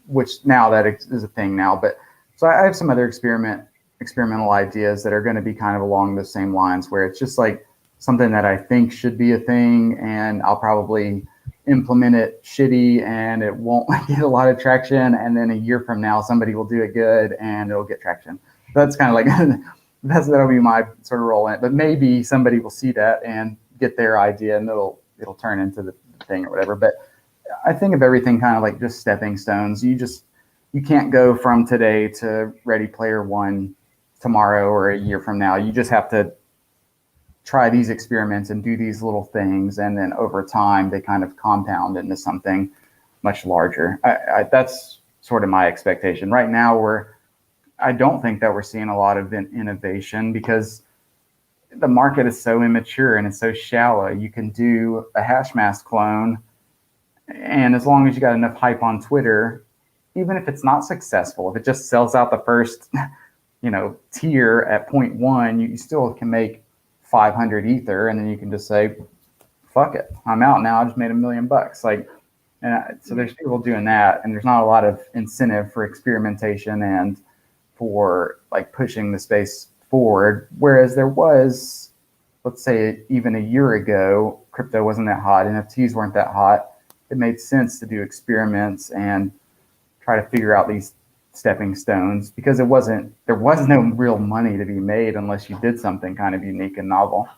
which now that is a thing now. But so I have some other experimental ideas that are going to be kind of along the same lines, where it's just like something that I think should be a thing, and I'll probably implement it shitty and it won't get a lot of traction, and then a year from now somebody will do it good and it'll get traction. That's kind of like that'll be my sort of role in it. But maybe somebody will see that and get their idea and it'll turn into the thing or whatever. But I think of everything kind of like just stepping stones. You can't go from today to Ready Player One tomorrow or a year from now. You just have to try these experiments and do these little things, and then over time they kind of compound into something much larger. That's sort of my expectation. Right now I don't think that we're seeing a lot of innovation because the market is so immature and it's so shallow. You can do a hash mask clone, and as long as you got enough hype on Twitter, even if it's not successful, if it just sells out the first tier at 0.1, you still can make 500 ether, and then you can just say, fuck it, I'm out now, I just made $1 million. Like, and so there's people doing that, and there's not a lot of incentive for experimentation and for like pushing the space forward. Whereas there was, let's say even a year ago, crypto wasn't that hot, NFTs weren't that hot. It made sense to do experiments and try to figure out these stepping stones, because there was no real money to be made unless you did something kind of unique and novel.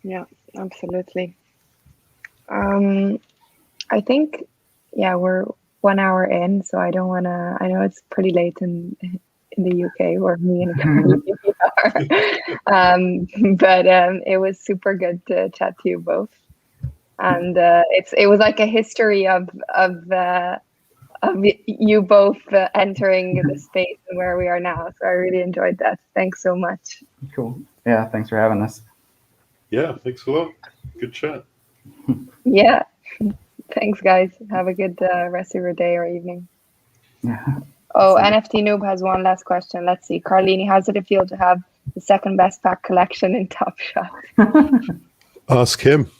Yeah, absolutely. I think, yeah, we're 1 hour in, so I don't want to. I know it's pretty late in the UK, or me and Carly are. But it was super good to chat to you both, and it was like a history of you both entering the space and where we are now. So I really enjoyed that. Thanks so much. Cool. Yeah, thanks for having us. Yeah, thanks a lot. Good chat. Yeah. Thanks, guys. Have a good rest of your day or evening. Yeah. Oh, NFT Noob has one last question. Let's see. Carlini, how does it feel to have the second best pack collection in Top Shot? Ask him.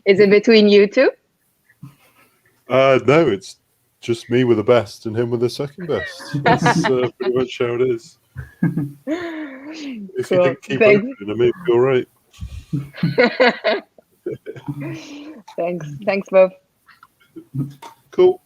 Is it between you two? No, it's just me with the best and him with the second best. That's pretty much how it is. If you didn't keep opening them, it'd be all right. Thanks both. Cool.